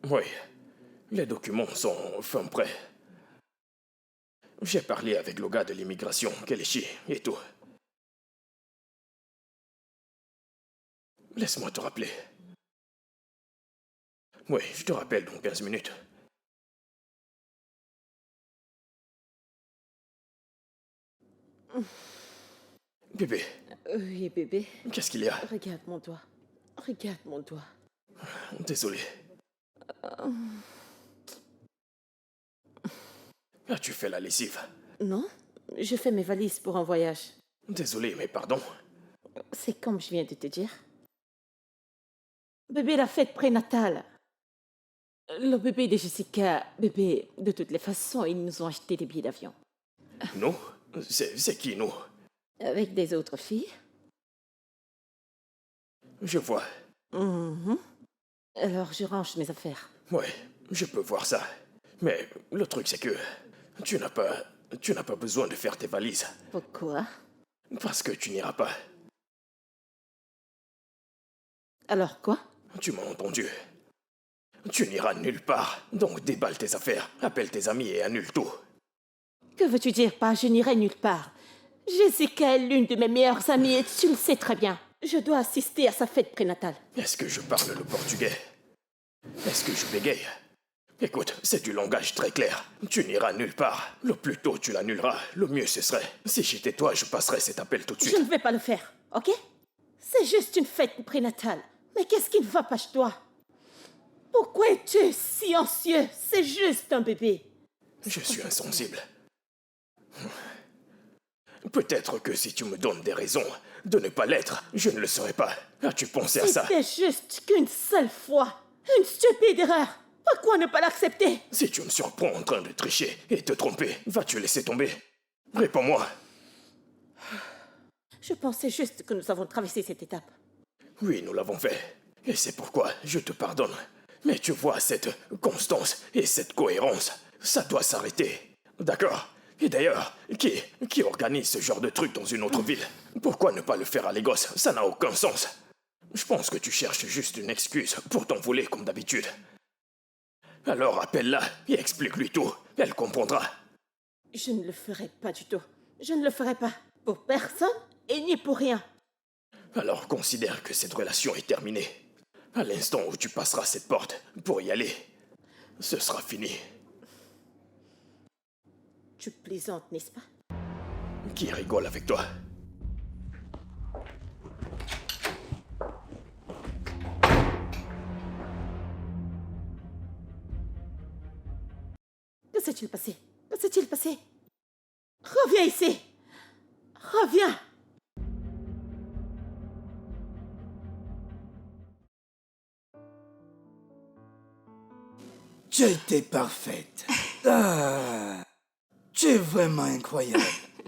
Oui, les documents sont fin prêts. J'ai parlé avec le gars de l'immigration, Kelechi, et tout. Laisse-moi te rappeler. Oui, je te rappelle dans 15 minutes. Bébé, Oui, bébé. qu'est-ce qu'il y a? Regarde mon doigt. Regarde mon doigt. Désolé. As-tu fait la lessive? Non, je fais mes valises pour un voyage. Désolé, mais pardon. C'est comme je viens de te dire. Bébé, la fête prénatale. Le bébé de Jessica, bébé, de toutes les façons, ils nous ont acheté des billets d'avion. Nous? C'est qui, nous? Avec des autres filles. Je vois. Alors, je range mes affaires. Ouais, je peux voir ça. Mais le truc, c'est que tu n'as pas besoin de faire tes valises. Pourquoi? Parce que tu n'iras pas. Alors quoi? Tu m'as entendu. Tu n'iras nulle part. Donc déballe tes affaires, appelle tes amis et annule tout. Que veux-tu dire par je n'irai nulle part? Jessica est l'une de mes meilleures amies et tu le sais très bien. Je dois assister à sa fête prénatale. Est-ce que je parle le portugais? Est-ce que je bégaye? Écoute, c'est du langage très clair. Tu n'iras nulle part. Le plus tôt tu l'annuleras, le mieux ce serait. Si j'étais toi, je passerais cet appel tout de Je suite. ne vais pas le faire, ok? C'est juste une fête prénatale. Mais qu'est-ce qui ne va pas chez toi? Pourquoi es-tu silencieux? C'est juste un bébé. Je suis insensible. Peut-être que si tu me donnes des raisons de ne pas l'être, je ne le serai pas. As-tu pensé à ça? C'était juste qu'une seule fois. Une stupide erreur. Pourquoi ne pas l'accepter? Si tu me surprends en train de tricher et te tromper, vas-tu laisser tomber? Réponds-moi. Je pensais juste que nous avons traversé cette étape. Oui, nous l'avons fait. Et c'est pourquoi je te pardonne. Mais tu vois, cette constance et cette cohérence, ça doit s'arrêter. D'accord? Et d'ailleurs, qui organise ce genre de truc dans une autre ville? Pourquoi ne pas le faire à Lagos? Ça n'a aucun sens. Je pense que tu cherches juste une excuse pour t'en voler comme d'habitude. Alors appelle-la et explique-lui tout. Elle comprendra. Je ne le ferai pas du tout. Je ne le ferai pas. Pour personne et ni pour rien. Alors considère que cette relation est terminée. À l'instant où tu passeras cette porte pour y aller, ce sera fini. Tu plaisantes, n'est-ce pas? Qui rigole avec toi? Que s'est-il passé? Que s'est-il passé? Reviens ici! Reviens! Tu as été parfaite. Ah, tu es vraiment incroyable.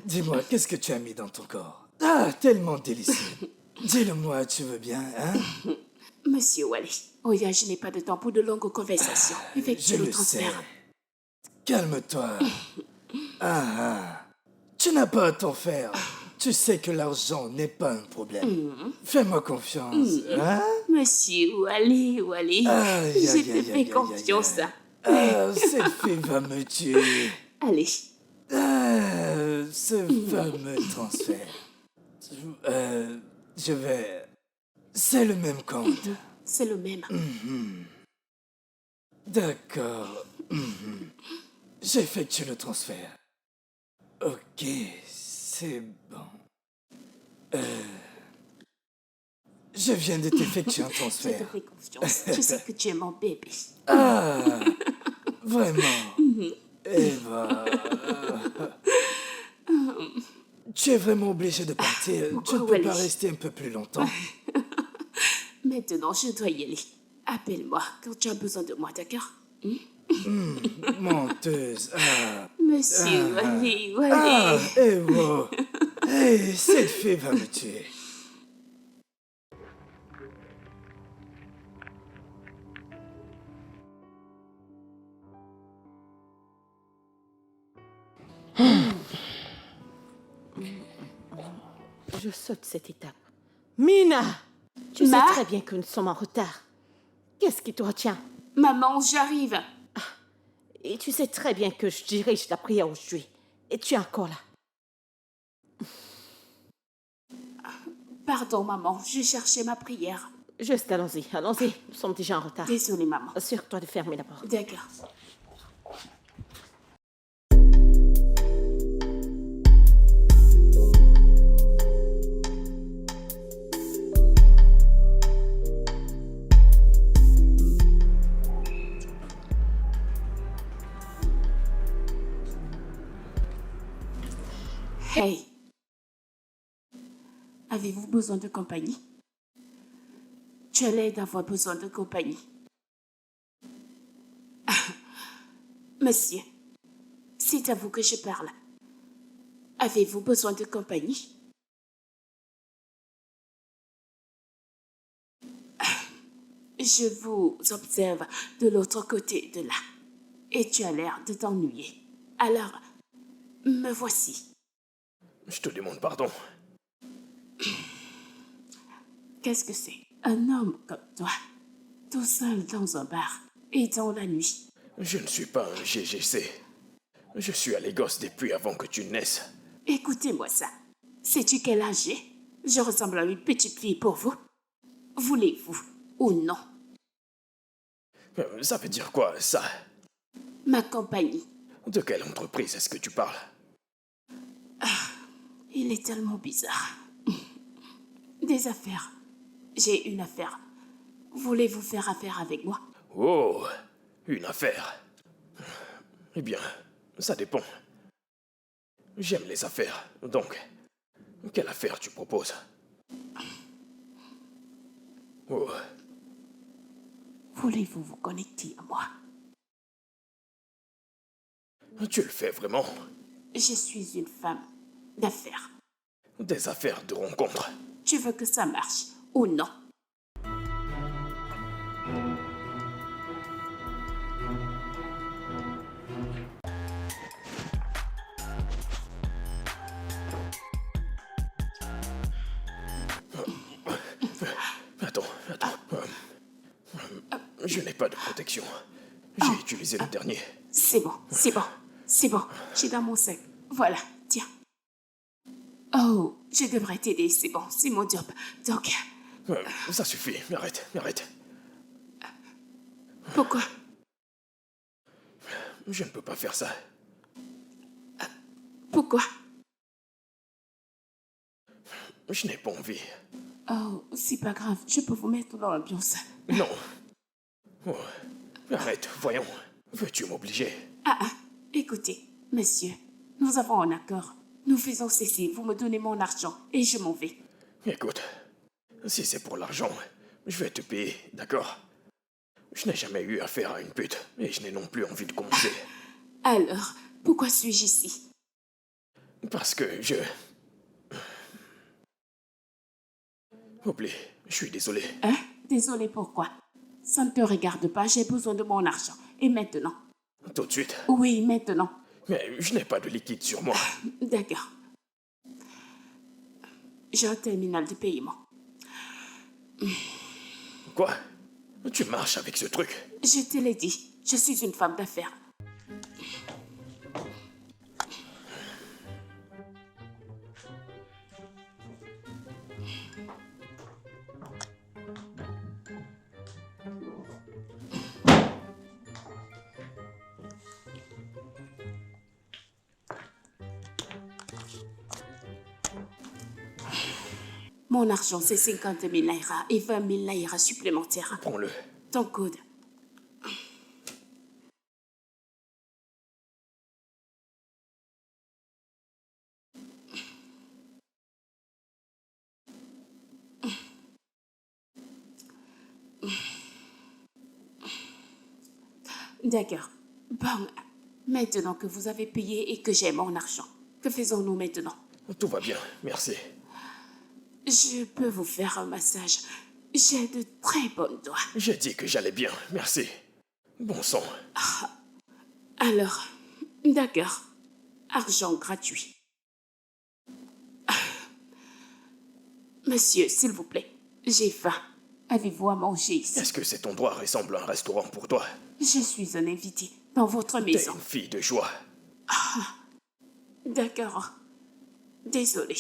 Dis-moi, qu'est-ce que tu as mis dans ton corps? Ah, tellement délicieux. Dis-le-moi, tu veux bien, hein? Monsieur Wally, oh yeah, je n'ai pas de temps pour de longues conversations. Je Effectue le le sais. transfert. Calme-toi. Ah. Tu n'as pas à t'en faire. Tu sais que l'argent n'est pas un problème. Fais-moi confiance, hein? Monsieur Wally, Aïe, je aïe, te aïe, fais aïe, confiance. aïe, Ah, cette fille va me tuer. Allez, Ah, ce fameux transfert. Je vais... C'est le même compte. c'est le même. D'accord. J'effectue le transfert. Ok, c'est bon. Je viens de t'effectuer un Je te transfert. fais confiance. Je sais que tu es mon bébé. Ah, vraiment. Eva. Tu es vraiment obligé de partir. Tu ne Pourquoi, peux Wally? pas rester un peu plus longtemps. Maintenant, je dois y aller. Appelle-moi quand tu as besoin de moi, d'accord? Menteuse. Ah, Monsieur Wally, ah, Eva. Hey, cette fille va me tuer. Je saute cette étape. Mina! Tu sais Ma? très bien que nous sommes en retard. Qu'est-ce qui te retient? Maman, j'arrive. Et tu sais très bien que je dirige la prière aujourd'hui. Et tu es encore là. Pardon, maman, je cherchais ma prière. Juste, allons-y, allons-y. Nous sommes déjà en retard. Désolée, maman. Assure-toi de fermer la porte. D'accord. Hey. Avez-vous besoin de compagnie? Tu as l'air d'avoir besoin de compagnie. Monsieur, c'est à vous que je parle. Avez-vous besoin de compagnie? Je vous observe de l'autre côté de là. Et tu as l'air de t'ennuyer. Alors, me voici. Je te demande pardon. Qu'est-ce que c'est? Un homme comme toi, tout seul dans un bar et dans la nuit. Je ne suis pas un GGC. Je suis à Lagos depuis avant que tu naisses. Écoutez-moi ça. Sais-tu quel âge j'ai? Je ressemble à une petite fille pour vous. Voulez-vous ou non? Ça veut dire quoi, ça? Ma compagnie. De quelle entreprise est-ce que tu parles? Il est tellement bizarre. Des affaires. J'ai une affaire. Voulez-vous faire affaire avec moi? Oh, une affaire. Eh bien, ça dépend. J'aime les affaires, donc, quelle affaire tu proposes? Oh, Voulez-vous vous connecter à moi? tu le fais vraiment? Je suis une femme d'affaires. Des affaires de rencontre. Tu veux que ça marche ou non? Attends. Je n'ai pas de protection. J'ai utilisé le dernier. C'est bon. J'ai dans mon sac. Voilà, tiens. Oh, je devrais t'aider, c'est bon, c'est mon job. Donc, Ça suffit, arrête. pourquoi? Je ne peux pas faire ça. Pourquoi? Je n'ai pas envie. Oh, c'est pas grave, je peux vous mettre dans l'ambiance. Non. Oh, arrête, voyons. Veux-tu m'obliger? Écoutez, monsieur, nous avons un accord. Nous faisons ceci, vous me donnez mon argent et je m'en vais. Écoute, si c'est pour l'argent, je vais te payer, d'accord? Je n'ai jamais eu affaire à une pute et je n'ai non plus envie de commencer. Alors, pourquoi suis-je ici? Parce que je... Oublie, je suis désolé. Hein? Désolé, pourquoi? Ça ne te regarde pas, j'ai besoin de mon argent. Et maintenant? Tout de suite. Oui, maintenant. Mais je n'ai pas de liquide sur moi. D'accord. J'ai un terminal de paiement. Quoi? Tu marches avec ce truc? Je te l'ai dit, je suis une femme d'affaires. Mon argent, c'est 50 000 naira et 20 000 naira supplémentaires. Prends-le. Ton code. D'accord. Bon, maintenant que vous avez payé et que j'ai mon argent, que faisons-nous maintenant? Tout va bien, merci. Je peux vous faire un massage. J'ai de très bonnes doigts. J'ai dit que j'allais bien, merci. Bon sang. Alors, d'accord. Argent gratuit. Monsieur, s'il vous plaît, j'ai faim. Avez-vous à manger ici? Est-ce que cet endroit ressemble à un restaurant pour toi? Je suis un invité dans votre T'es maison. une fille de joie. D'accord. Désolée.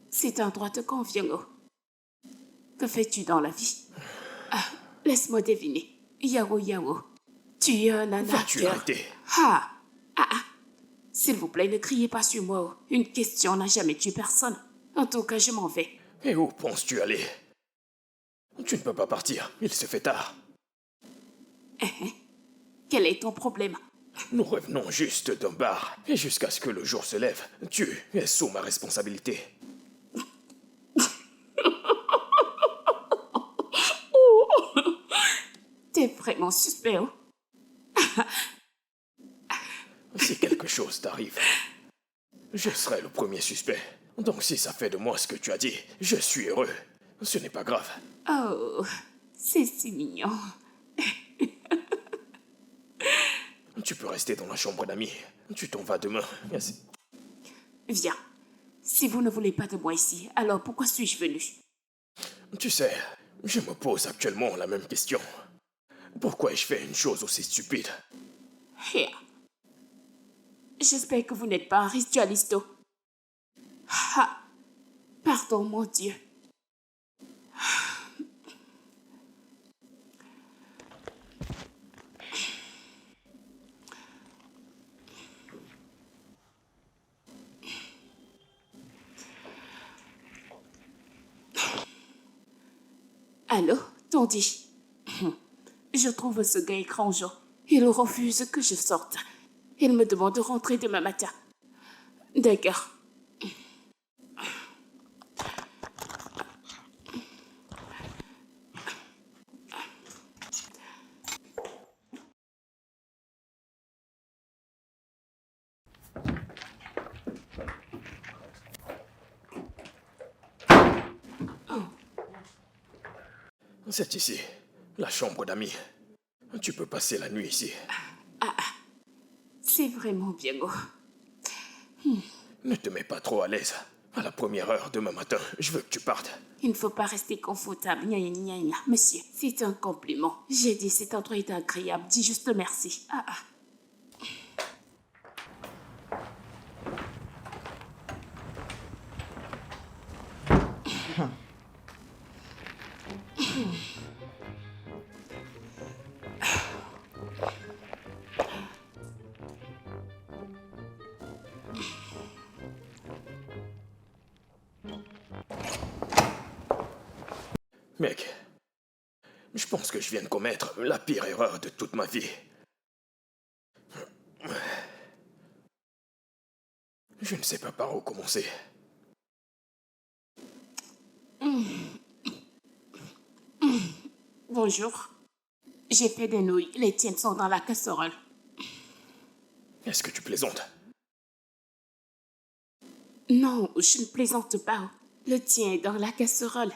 Cet endroit te convient, oh. Que fais-tu dans la vie? Ah, laisse-moi deviner. Yao Yao. Tu es un Vas-tu arnaqueur. arrêter? S'il vous plaît, ne criez pas sur moi. Oh. Une question n'a jamais tué personne. En tout cas, je m'en vais. Et où penses-tu aller? Tu ne peux pas partir, il se fait tard. Quel est ton problème? Nous revenons juste d'un bar, et jusqu'à ce que le jour se lève, tu es sous ma responsabilité. T'es vraiment suspect, oh. Si quelque chose t'arrive, je serai le premier suspect. Donc si ça fait de moi ce que tu as dit, je suis heureux. Ce n'est pas grave. Oh, c'est si mignon. Tu peux rester dans la chambre d'amis. Tu t'en vas demain. Viens. Si vous ne voulez pas de moi ici, alors pourquoi suis-je venu? Tu sais, je me pose actuellement la même question. Pourquoi ai-je fait une chose aussi stupide? Here. J'espère que vous n'êtes pas un ritualiste. Ah, pardon, mon Dieu. Allô, Tondi? Je trouve ce gars étrange. Il refuse que je sorte. Il me demande de rentrer demain matin. D'accord. C'est ici, la chambre d'amis. Tu peux passer la nuit ici. C'est vraiment bien. Ne te mets pas trop à l'aise. À la première heure demain matin, je veux que tu partes. Il ne faut pas rester confortable. Gna, gna, gna. Monsieur, c'est un compliment. J'ai dit cet endroit est agréable. Dis juste merci. Mec, je pense que je viens de commettre la pire erreur de toute ma vie. Je ne sais pas par où commencer. Bonjour. J'ai fait des nouilles. Les tiennes sont dans la casserole. Est-ce que tu plaisantes? Non, je ne plaisante pas. Le tien est dans la casserole.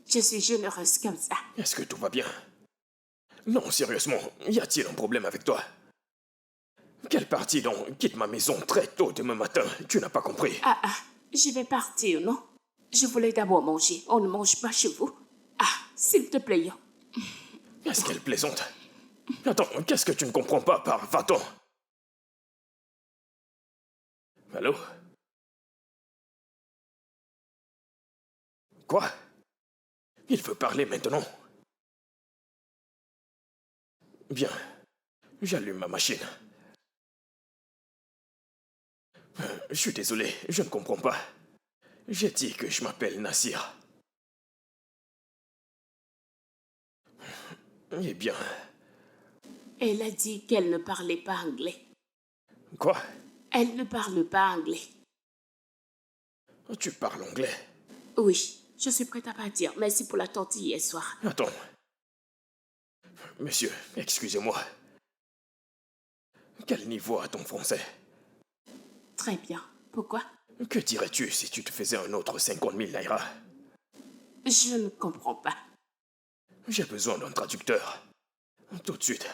Je suis généreuse comme ça. Est-ce que tout va bien? Non, sérieusement, y a-t-il un problème avec toi? Quelle partie donc quitte ma maison très tôt demain matin? Tu n'as pas compris? Je vais partir, non? Je voulais d'abord manger. On ne mange pas chez vous. S'il te plaît. Est-ce qu'elle plaisante? Attends, qu'est-ce que tu ne comprends pas par va-t'en? Allô? Quoi? Il veut parler maintenant? Bien, j'allume ma machine. Je suis désolé, je ne comprends pas. J'ai dit que je m'appelle Nassir. Eh bien... Elle a dit qu'elle ne parlait pas anglais. Quoi? Elle ne parle pas anglais. Tu parles anglais? Oui, je suis prête à partir. Merci pour la tortille hier soir. Attends. Monsieur, excusez-moi. Quel niveau a ton français? Très bien. Pourquoi? Que dirais-tu si tu te faisais un autre 50 000 naira? Je ne comprends pas. J'ai besoin d'un traducteur. Tout de suite.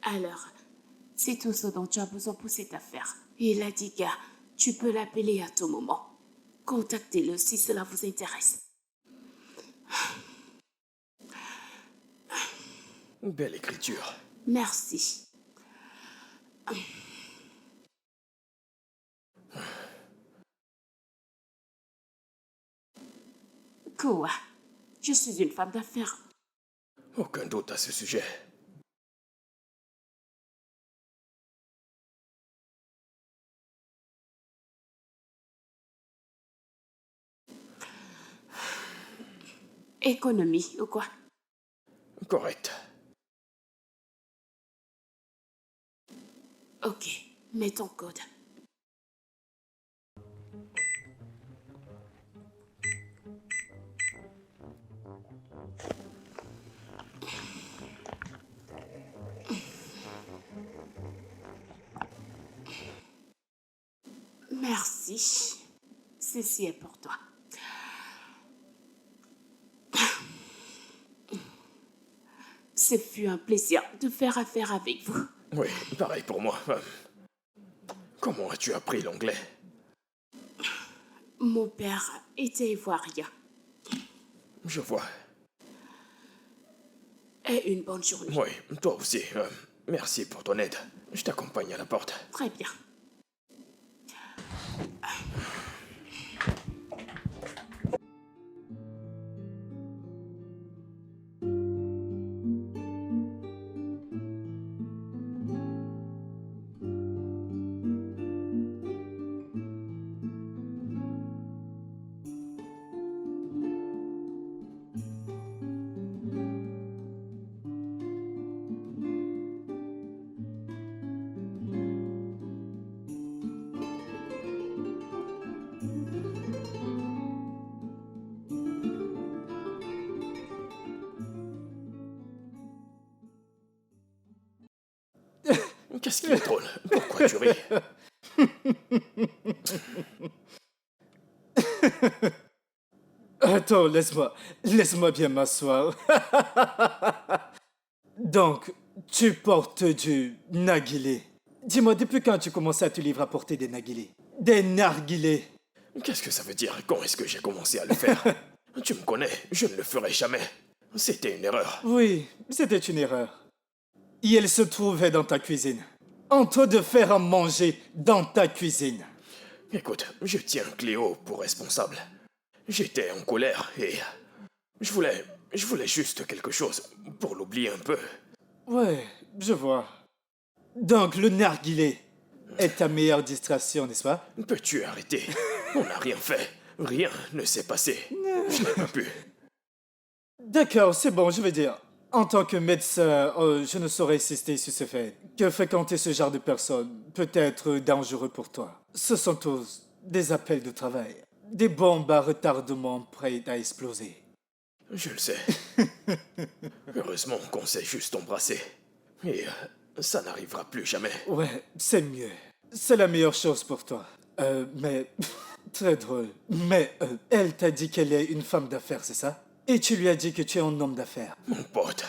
Alors, c'est tout ce dont tu as besoin pour cette affaire. Et Ladiga, tu peux l'appeler à tout moment. Contactez-le si cela vous intéresse. Belle écriture. Merci. Quoi? Je suis une femme d'affaires. Aucun doute à ce sujet. Économie ou quoi? Correct. Ok, mets ton code. Merci. Ceci est pour toi. Ce fut un plaisir de faire affaire avec vous. Oui, pareil pour moi. Comment as-tu appris l'anglais? Mon père était ivoirien. Je vois. Et une bonne journée. Oui, toi aussi. Merci pour ton aide. Je t'accompagne à la porte. Très bien. Qu'est-ce qui est drôle? Pourquoi tu ris? Attends, laisse-moi bien m'asseoir. Donc, tu portes du narguilé. Dis-moi, depuis quand tu commences à te livrer à porter des narguilés? Des narguilés. Qu'est-ce que ça veut dire? Quand est-ce que j'ai commencé à le faire? Tu me connais, je ne le ferai jamais. C'était une erreur. Oui, c'était une erreur. Et elle se trouvait dans ta cuisine. En train de faire à manger dans ta cuisine. Écoute, je tiens Cléo pour responsable. J'étais en colère et je voulais juste quelque chose pour l'oublier un peu. Ouais, je vois. Donc, le narguilé est ta meilleure distraction, n'est-ce pas? Peux-tu arrêter? On n'a rien fait. Rien ne s'est passé. Je n'ai pas pu. D'accord, c'est bon, je veux dire. En tant que médecin, je ne saurais insister sur ce fait que fréquenter ce genre de personnes peut être dangereux pour toi. Ce sont tous des appels de travail, des bombes à retardement prêtes à exploser. Je le sais. Heureusement qu'on s'est juste embrassé. Et ça n'arrivera plus jamais. Ouais, c'est mieux. C'est la meilleure chose pour toi. Mais... très drôle. Mais elle t'a dit qu'elle est une femme d'affaires, c'est ça? Et tu lui as dit que tu es un homme d'affaires. Mon pote.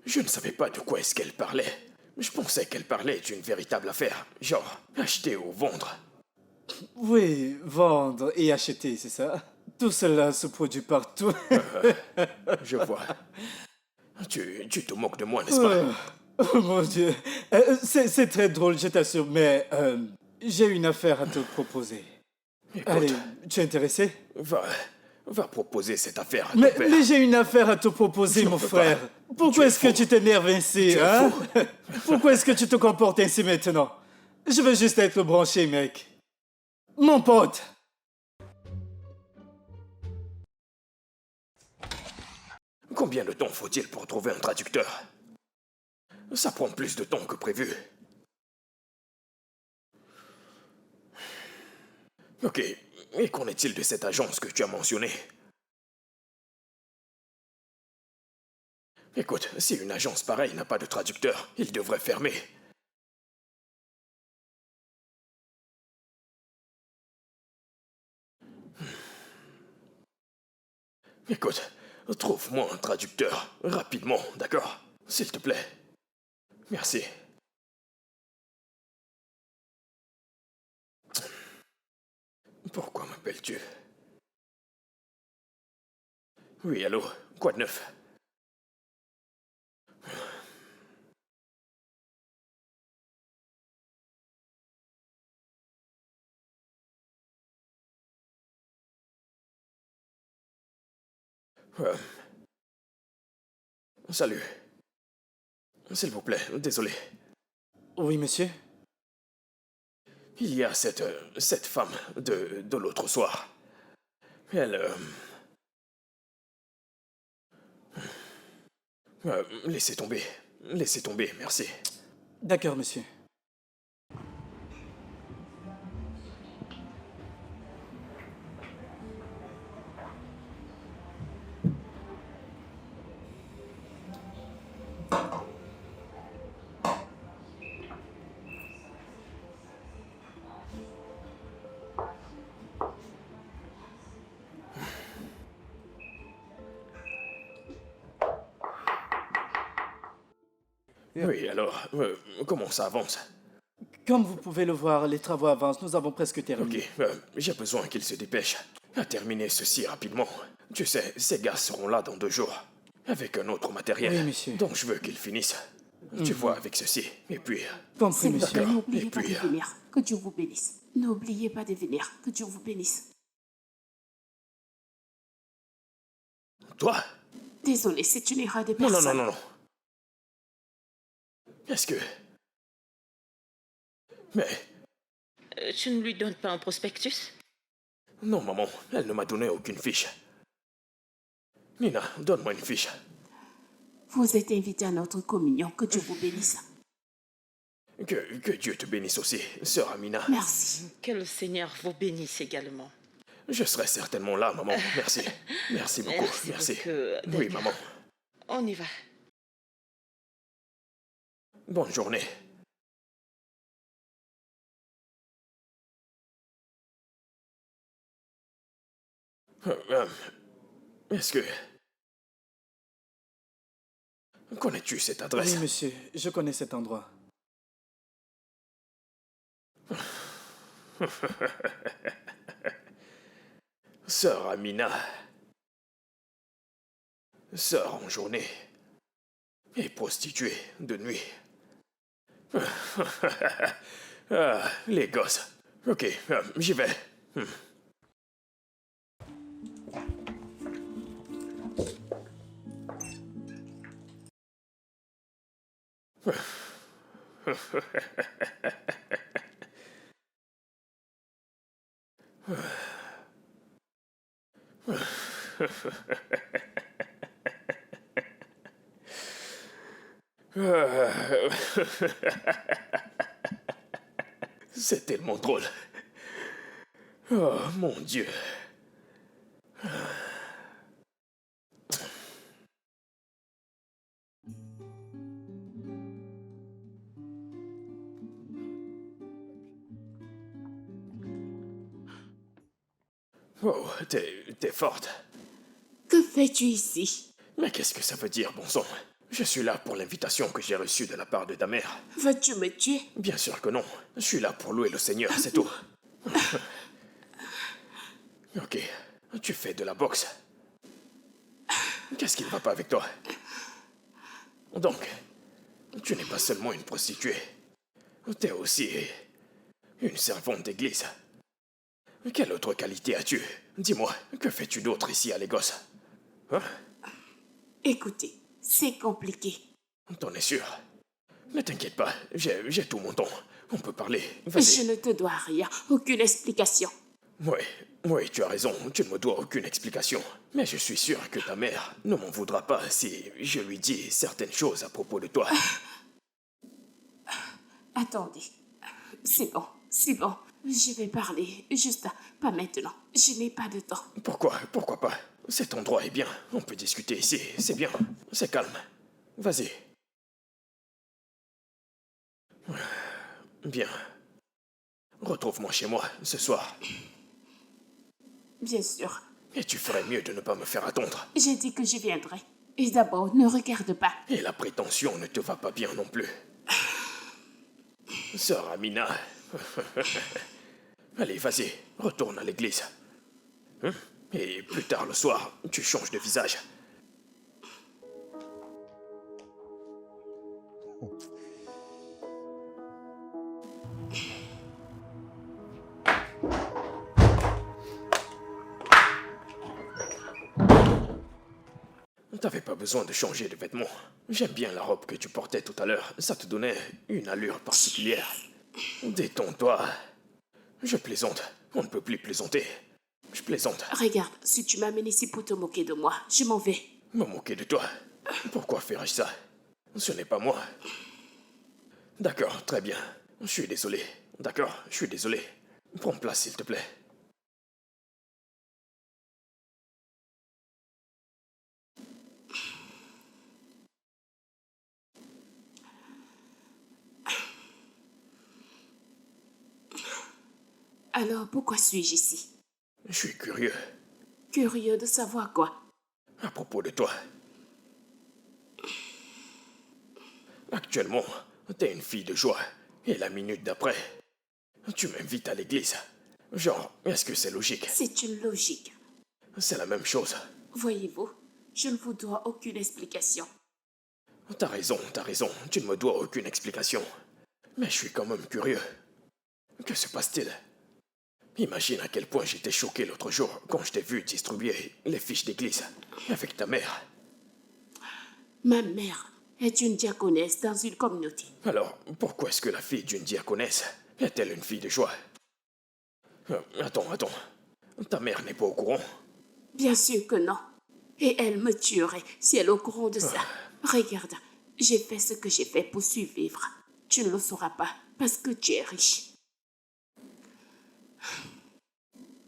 Je ne savais pas de quoi est-ce qu'elle parlait. Je pensais qu'elle parlait d'une véritable affaire. Genre, acheter ou vendre. Oui, vendre et acheter, c'est ça? Tout cela se produit partout. Je vois. Tu te moques de moi, n'est-ce pas? Oh mon Dieu. C'est très drôle, je t'assure, mais j'ai une affaire à te proposer. Écoute, Allez, tu es intéressé? va proposer cette affaire à ton Mais, père. mais j'ai une affaire à te proposer, Je mon peux frère. pas. Pourquoi Tu es est-ce que fou. tu t'énerves ainsi, Tu es hein? fou. Pourquoi est-ce que tu te comportes ainsi maintenant? Je veux juste être branché, mec. Mon pote. Combien de temps faut-il pour trouver un traducteur? Ça prend plus de temps que prévu. Ok, et qu'en est-il de cette agence que tu as mentionnée? Écoute, si une agence pareille n'a pas de traducteur, il devrait fermer. Écoute, trouve-moi un traducteur, rapidement, d'accord? S'il te plaît. Merci. Pourquoi m'appelles-tu? Oui, allô? Quoi de neuf? Euh, Salut. S'il vous plaît, désolé. Oui, monsieur. Il y a cette femme de l'autre soir. Elle... laissez tomber. Laissez tomber, merci. D'accord, monsieur. Oui, alors, comment ça avance? Comme vous pouvez le voir, les travaux avancent. Nous avons presque terminé. Ok, j'ai besoin qu'il se dépêche à terminer ceci rapidement. Tu sais, ces gars seront là dans 2 jours, avec un autre matériel. Oui, monsieur. Donc je veux qu'ils finissent. Tu vois, avec ceci. Et puis, Compris, S'il vous monsieur. plaît, D'accord. n'oubliez Et pas puis, de venir. Que Dieu vous bénisse. N'oubliez pas de venir. Que Dieu vous bénisse. toi? Désolé, c'est une erreur de Non, non, personne. non, non, non. Est-ce que... Mais... Tu ne lui donnes pas un prospectus? Non, maman, elle ne m'a donné aucune fiche. Nina, donne-moi une fiche. Vous êtes invité à notre communion. Que Dieu vous bénisse. Que Dieu te bénisse aussi, sœur Amina. Merci. Que le Seigneur vous bénisse également. Je serai certainement là, maman. Merci. Merci beaucoup, merci. beaucoup, Oui, Daniel. maman. On y va. Bonne journée. Est-ce que... Connais-tu cette adresse? Oui, monsieur. Je connais cet endroit. Sœur Amina. Sœur en journée. Et prostituée de nuit. Ah, les gosses. Ok, j'y vais. C'est tellement drôle. Oh, mon Dieu. Oh, t'es forte. Que fais-tu ici? Mais qu'est-ce que ça veut dire, bon sang? Je suis là pour l'invitation que j'ai reçue de la part de ta mère. Veux-tu me tuer? Bien sûr que non. Je suis là pour louer le Seigneur, c'est tout. Ok, tu fais de la boxe. Qu'est-ce qui ne va pas avec toi? Donc, tu n'es pas seulement une prostituée. T'es aussi une servante d'église. Quelle autre qualité as-tu? Dis-moi, que fais-tu d'autre ici à Lagos? Hein? Écoutez, c'est compliqué. T'en es sûr? Ne t'inquiète pas, j'ai tout mon temps. On peut parler. Je Vas-y. ne te dois rien, aucune explication. Oui, tu as raison, tu ne me dois aucune explication. Mais je suis sûr que ta mère ne m'en voudra pas si je lui dis certaines choses à propos de toi. Attendez. C'est bon, c'est bon. Je vais parler, juste pas maintenant. Je n'ai pas de temps. Pourquoi pas? Cet endroit est bien, on peut discuter ici, c'est bien, c'est calme. Vas-y. Bien. Retrouve-moi chez moi ce soir. Bien sûr. Et tu ferais mieux de ne pas me faire attendre. J'ai dit que je viendrai. Et d'abord, ne regarde pas. Et la prétention ne te va pas bien non plus. Sœur Amina. Allez, vas-y, retourne à l'église. Et plus tard le soir, tu changes de visage. T'avais pas besoin de changer de vêtements. J'aime bien la robe que tu portais tout à l'heure. Ça te donnait une allure particulière. Détends-toi. Je plaisante. On ne peut plus plaisanter. Je plaisante. Regarde, si tu m'amènes ici pour te moquer de moi, je m'en vais. Me moquer de toi. Pourquoi ferais-je ça? Ce n'est pas moi. D'accord, très bien. Je suis désolé. D'accord, je suis désolé. Prends place, s'il te plaît. Alors, pourquoi suis-je ici? Je suis curieux Curieux de savoir quoi? à propos de toi. Actuellement, t'es une fille de joie. Et la minute d'après, tu m'invites à l'église. Genre, est-ce que c'est logique? C'est une logique. C'est la même chose. Voyez-vous, je ne vous dois aucune explication. T'as raison, tu ne me dois aucune explication. Mais je suis quand même curieux. Que se passe-t-il? Imagine à quel point j'étais choqué l'autre jour quand je t'ai vu distribuer les fiches d'église avec ta mère. Ma mère est une diaconesse dans une communauté. Alors, pourquoi est-ce que la fille d'une diaconesse est-elle une fille de joie? Attends. Ta mère n'est pas au courant? Bien sûr que non. Et elle me tuerait si elle est au courant de ça. Regarde, j'ai fait ce que j'ai fait pour survivre. Tu ne le sauras pas parce que tu es riche.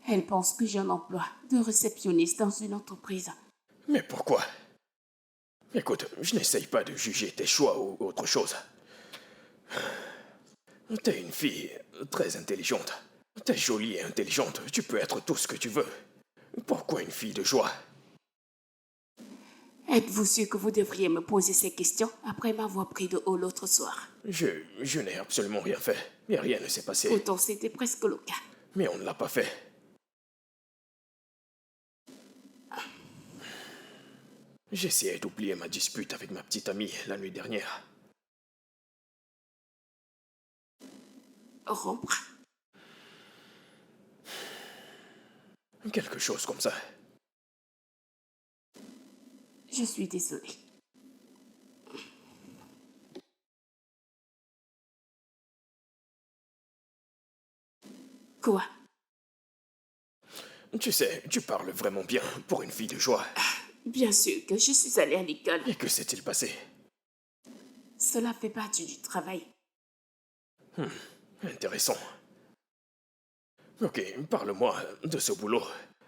Elle pense que j'ai un emploi de réceptionniste dans une entreprise. Mais pourquoi? Écoute, je n'essaye pas de juger tes choix ou autre chose. T'es une fille très intelligente. T'es jolie et intelligente, tu peux être tout ce que tu veux. Pourquoi une fille de joie? Êtes-vous sûr que vous devriez me poser ces questions après m'avoir pris de haut l'autre soir? Je n'ai absolument rien fait. Et rien ne s'est passé. Pourtant, c'était presque le cas. Mais on ne l'a pas fait. J'essayais d'oublier ma dispute avec ma petite amie la nuit dernière. Rompre? Quelque chose comme ça. Je suis désolée. Quoi? Tu sais, tu parles vraiment bien pour une fille de joie. Bien sûr que je suis allée à l'école. Et que s'est-il passé? Cela fait partie du travail. Intéressant. Ok, parle-moi de ce boulot,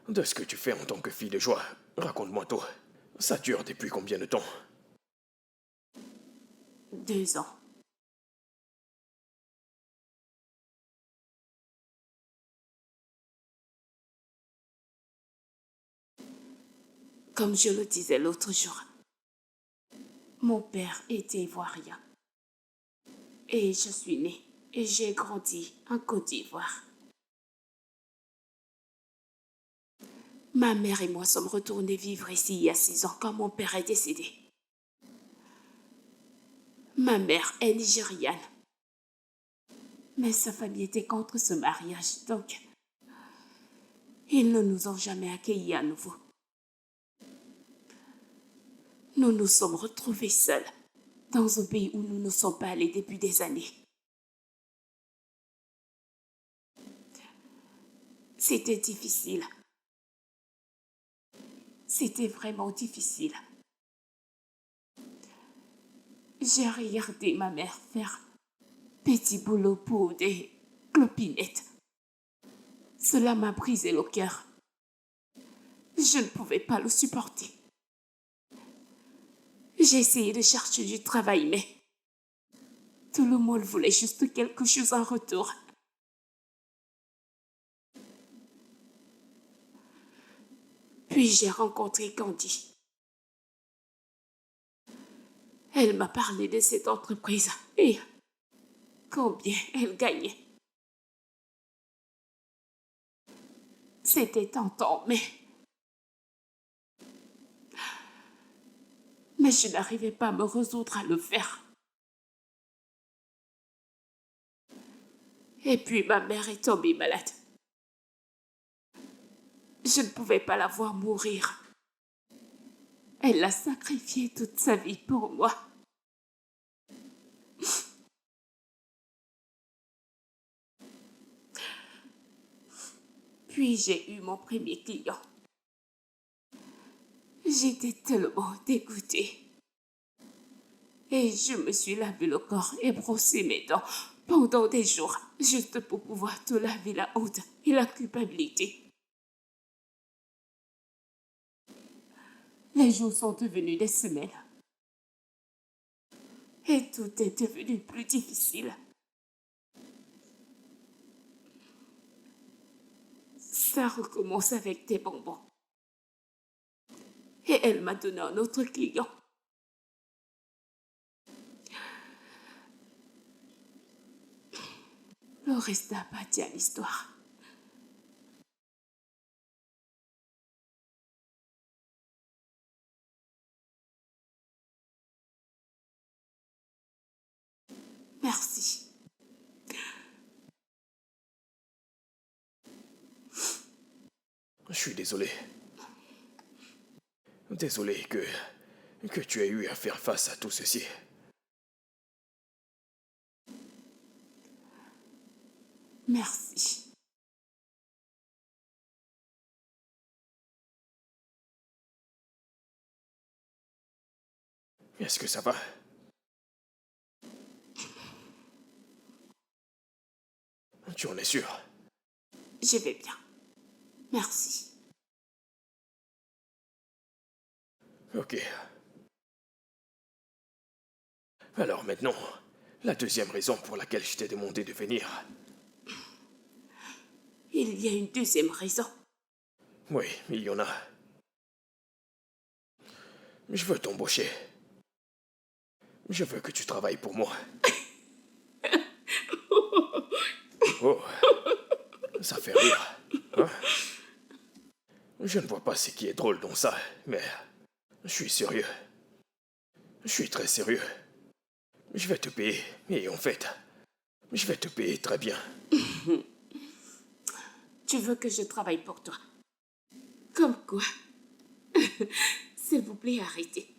de ce que tu fais en tant que fille de joie. Raconte-moi tout. Ça dure depuis combien de temps? 2 ans. Comme je le disais l'autre jour, mon père était ivoirien. Et je suis née et j'ai grandi en Côte d'Ivoire. Ma mère et moi sommes retournés vivre ici il y a 6 ans quand mon père est décédé. Ma mère est nigériane. Mais sa famille était contre ce mariage, donc ils ne nous ont jamais accueillis à nouveau. Nous nous sommes retrouvés seuls dans un pays où nous ne sommes pas allés depuis des années. C'était difficile. C'était vraiment difficile. J'ai regardé ma mère faire petit boulot pour des clopinettes. Cela m'a brisé le cœur. Je ne pouvais pas le supporter. J'ai essayé de chercher du travail, mais tout le monde voulait juste quelque chose en retour. Puis j'ai rencontré Candy. Elle m'a parlé de cette entreprise et combien elle gagnait. C'était tentant, mais je n'arrivais pas à me résoudre à le faire. Et puis ma mère est tombée malade. Je ne pouvais pas la voir mourir. Elle a sacrifié toute sa vie pour moi. Puis j'ai eu mon premier client. J'étais tellement dégoûtée. Et je me suis lavé le corps et brossé mes dents pendant des jours, juste pour pouvoir te laver la honte et la culpabilité. Les jours sont devenus des semaines. Et tout est devenu plus difficile. Ça recommence avec des bonbons. Et elle m'a donné un autre client. Le reste appartient à l'histoire. Merci. Je suis désolé. Désolé que tu aies eu à faire face à tout ceci. Merci. Est-ce que ça va? Tu en es sûr? Je vais bien. Merci. Ok. Alors maintenant, la deuxième raison pour laquelle je t'ai demandé de venir. Il y a une deuxième raison. Oui, il y en a. Je veux t'embaucher. Je veux que tu travailles pour moi. Oh, ça fait rire, hein? Je ne vois pas ce qui est drôle dans ça, mais je suis sérieux. Je suis très sérieux. Je vais te payer, et en fait, je vais te payer très bien. Tu veux que je travaille pour toi? Comme quoi? S'il vous plaît, arrêtez.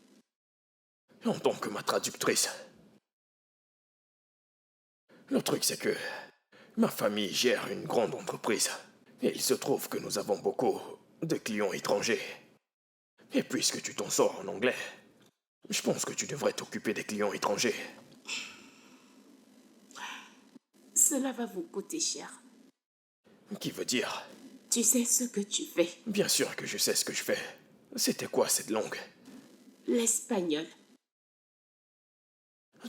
En tant que ma traductrice. Le truc, c'est que ma famille gère une grande entreprise. Et il se trouve que nous avons beaucoup de clients étrangers. Et puisque tu t'en sors en anglais, je pense que tu devrais t'occuper des clients étrangers. Cela va vous coûter cher. Qui veut dire? Tu sais ce que tu fais? Bien sûr que je sais ce que je fais. C'était quoi cette langue? L'espagnol.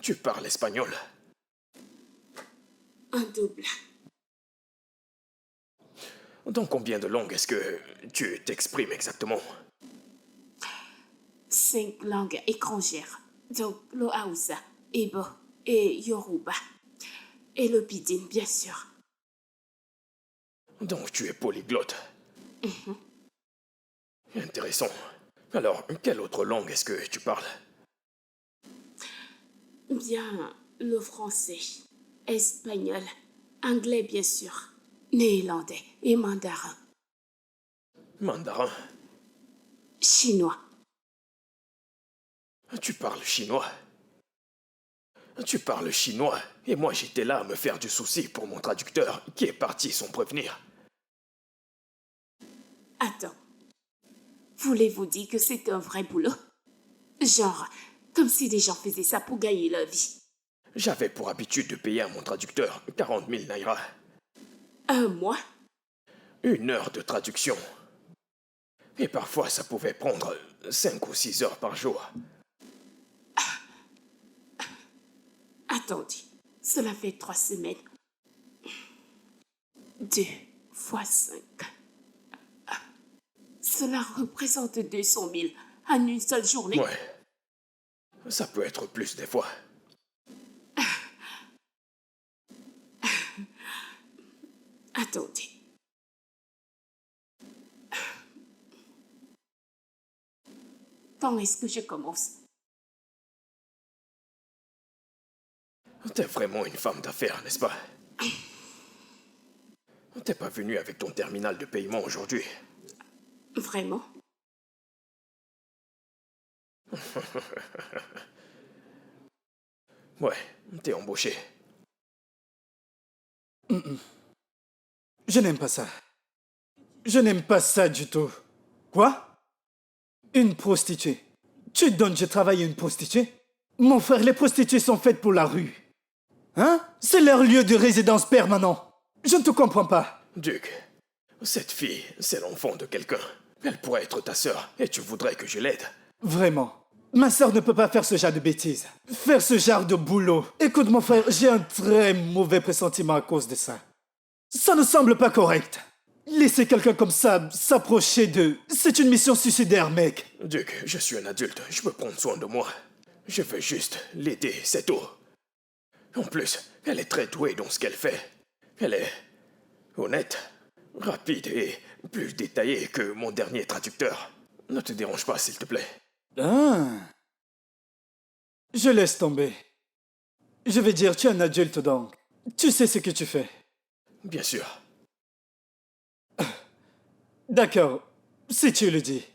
Tu parles espagnol? Un double. Dans combien de langues est-ce que tu t'exprimes exactement? 5 langues étrangères. Donc, le Hausa, Ibo et Yoruba. Et le Pidgin, bien sûr. Donc tu es polyglotte. Intéressant. Alors, quelle autre langue est-ce que tu parles? Bien, le français, espagnol, anglais, bien sûr, néerlandais et mandarin. Mandarin. Chinois. Tu parles chinois? Tu parles chinois, et moi j'étais là à me faire du souci pour mon traducteur qui est parti sans prévenir. Attends. Voulez-vous dire que c'est un vrai boulot? Genre, comme si des gens faisaient ça pour gagner leur vie. J'avais pour habitude de payer à mon traducteur 40 000 naira. Un mois? 1 heure de traduction. Et parfois ça pouvait prendre 5 ou 6 heures par jour. Attendez, cela fait 3 semaines. 2 fois 5. Cela représente 200 000 en une seule journée. Ouais. Ça peut être plus des fois. Attendez. Quand est-ce que je commence? T'es vraiment une femme d'affaires, n'est-ce pas? T'es pas venu avec ton terminal de paiement aujourd'hui. Vraiment? Ouais, t'es embauché. Je n'aime pas ça. Je n'aime pas ça du tout. Quoi? Une prostituée. Tu donnes du travail à une prostituée? Mon frère, les prostituées sont faites pour la rue. Hein? C'est leur lieu de résidence permanent. Je ne te comprends pas. Duke, cette fille, c'est l'enfant de quelqu'un. Elle pourrait être ta sœur et tu voudrais que je l'aide. Vraiment. Ma sœur ne peut pas faire ce genre de bêtises. Faire ce genre de boulot. Écoute mon frère, j'ai un très mauvais pressentiment à cause de ça. Ça ne semble pas correct. Laisser quelqu'un comme ça s'approcher d'eux, c'est une mission suicidaire, mec. Duke, je suis un adulte, je peux prendre soin de moi. Je veux juste l'aider, c'est tout. En plus, elle est très douée dans ce qu'elle fait. Elle est honnête, rapide et plus détaillée que mon dernier traducteur. Ne te dérange pas, s'il te plaît. Ah. Je laisse tomber. Je vais dire, tu es un adulte donc. Tu sais ce que tu fais. Bien sûr. D'accord, si tu le dis.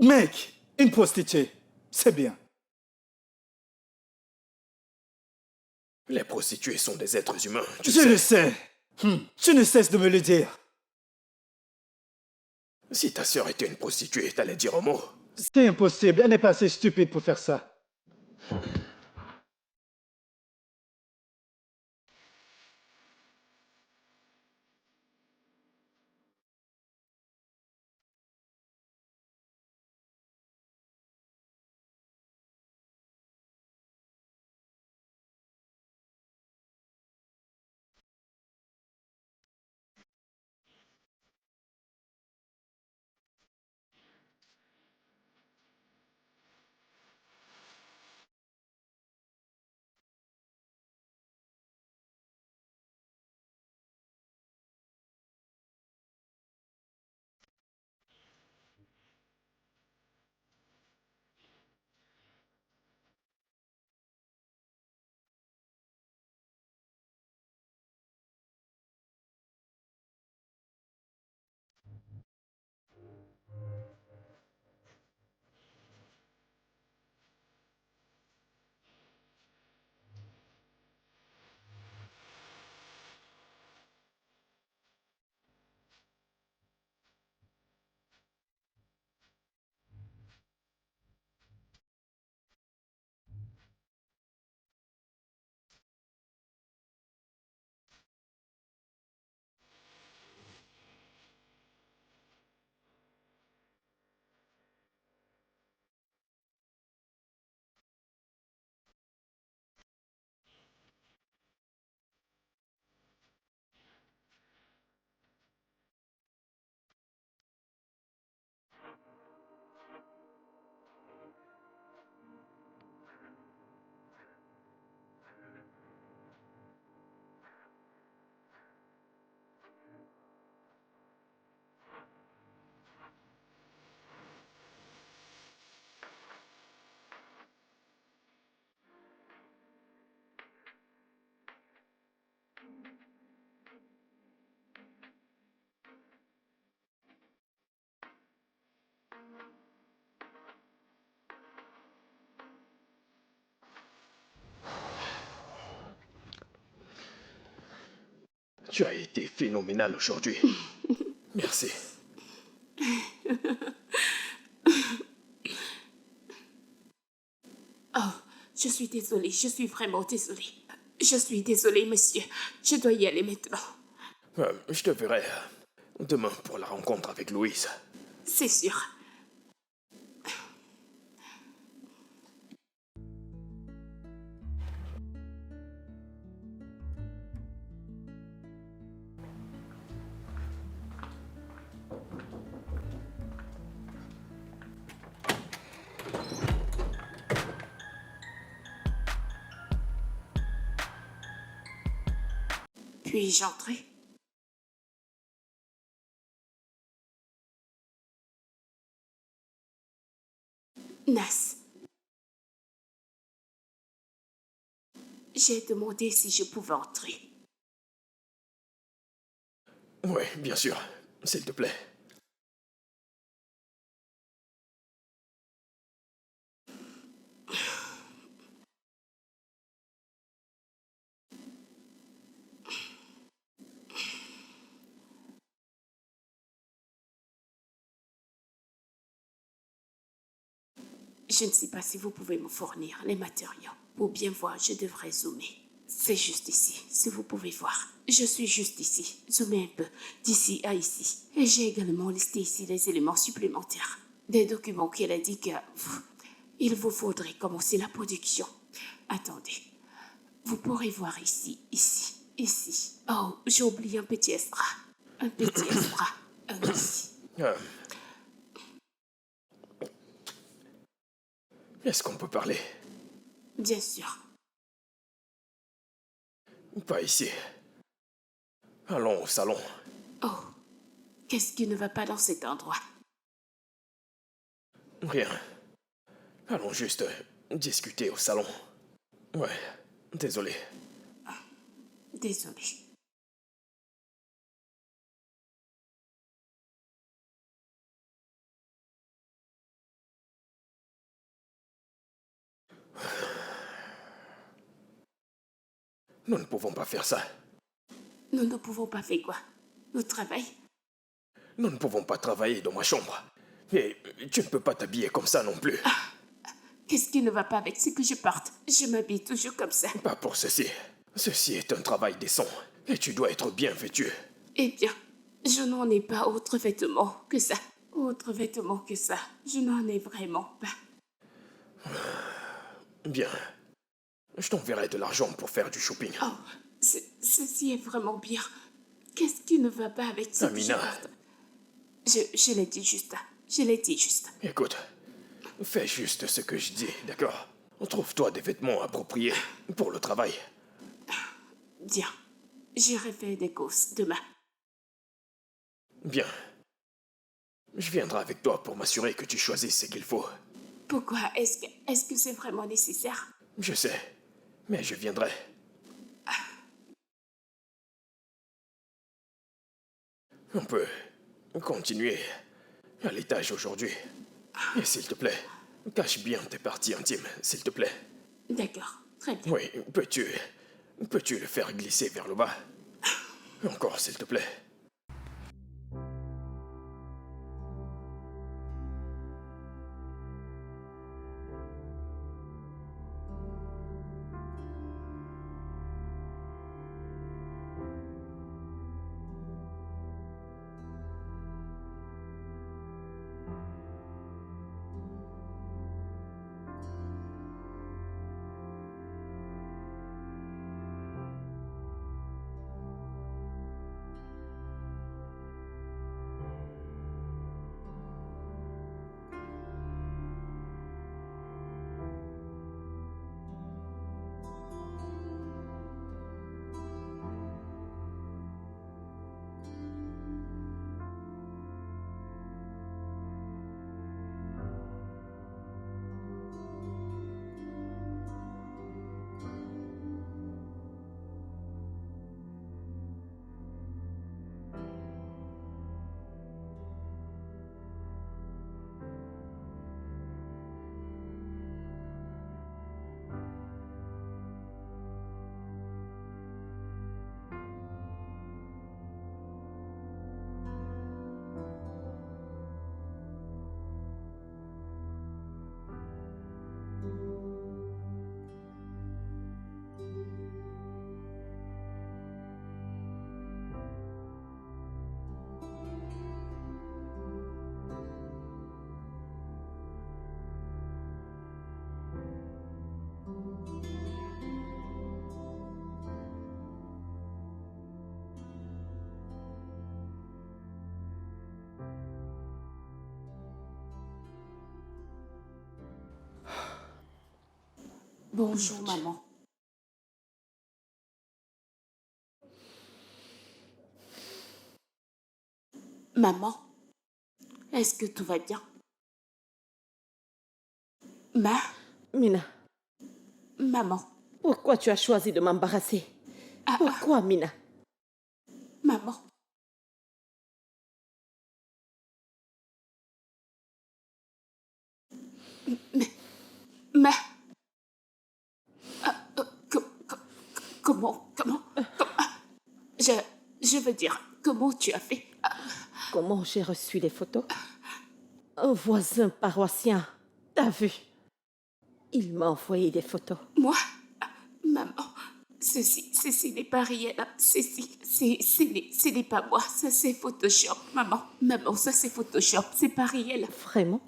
Mec, une prostituée, c'est bien. Les prostituées sont des êtres humains, tu Je sais. le sais. Tu ne cesses de me le dire. Si ta sœur était une prostituée, t'allais dire un mot. C'est impossible, elle n'est pas assez stupide pour faire ça. Tu as été phénoménal aujourd'hui. Merci. Oh, je suis désolée, je suis vraiment désolée. Je suis désolée, monsieur. Je dois y aller maintenant. Je te verrai demain pour la rencontre avec Louise. C'est sûr. Puis-je entrer? Nas, j'ai demandé si je pouvais entrer. Oui, bien sûr. S'il te plaît. Je ne sais pas si vous pouvez me fournir les matériaux. Pour bien voir, je devrais zoomer. C'est juste ici, si vous pouvez voir. Je suis juste ici. Zoomez un peu, d'ici à ici. Et j'ai également listé ici les éléments supplémentaires. Des documents qu'elle a dit que il vous faudrait commencer la production. Attendez. Vous pourrez voir ici, ici. Oh, j'ai oublié un petit extra. Un petit extra. Ici. Est-ce qu'on peut parler? Bien sûr. Pas ici. Allons au salon. Oh, qu'est-ce qui ne va pas dans cet endroit? Rien. Allons juste discuter au salon. Ouais, désolé. Désolé. Nous ne pouvons pas faire ça. Nous ne pouvons pas faire quoi? Nous travaillons. Nous ne pouvons pas travailler dans ma chambre. Et tu ne peux pas t'habiller comme ça non plus. Qu'est-ce qui ne va pas avec ce que je parte? Je m'habille toujours comme ça. Pas pour ceci. Ceci est un travail décent. Et tu dois être bien vêtu. Eh bien, je n'en ai pas autre vêtement que ça. Autre vêtement que ça. Je n'en ai vraiment pas. Bien. Je t'enverrai de l'argent pour faire du shopping. Oh, ceci est vraiment bien. Qu'est-ce qui ne va pas avec ce que je Amina. porte? Je l'ai dit juste. Je l'ai dit juste. Écoute, fais juste ce que je dis, d'accord? Trouve-toi des vêtements appropriés pour le travail. Bien. J'irai faire des courses demain. Bien. Je viendrai avec toi pour m'assurer que tu choisisses ce qu'il faut. Pourquoi? Est-ce que c'est vraiment nécessaire? Je sais, mais je viendrai. On peut continuer à l'étage aujourd'hui. Et s'il te plaît, cache bien tes parties intimes, s'il te plaît. D'accord, très bien. Oui, peux-tu le faire glisser vers le bas? Encore, s'il te plaît. Bonjour, maman. Maman, est-ce que tout va bien? Mina, Maman, pourquoi tu as choisi de m'embarrasser? Pourquoi, Mina? maman. Mais, comment, je veux dire, comment tu as fait? Comment j'ai reçu les photos? Un voisin paroissien, t'as vu? Il m'a envoyé des photos. Moi? Maman, ceci n'est pas réel. Ce n'est pas moi. Ça, c'est Photoshop. Maman, ça, c'est Photoshop. C'est pas réel. Vraiment?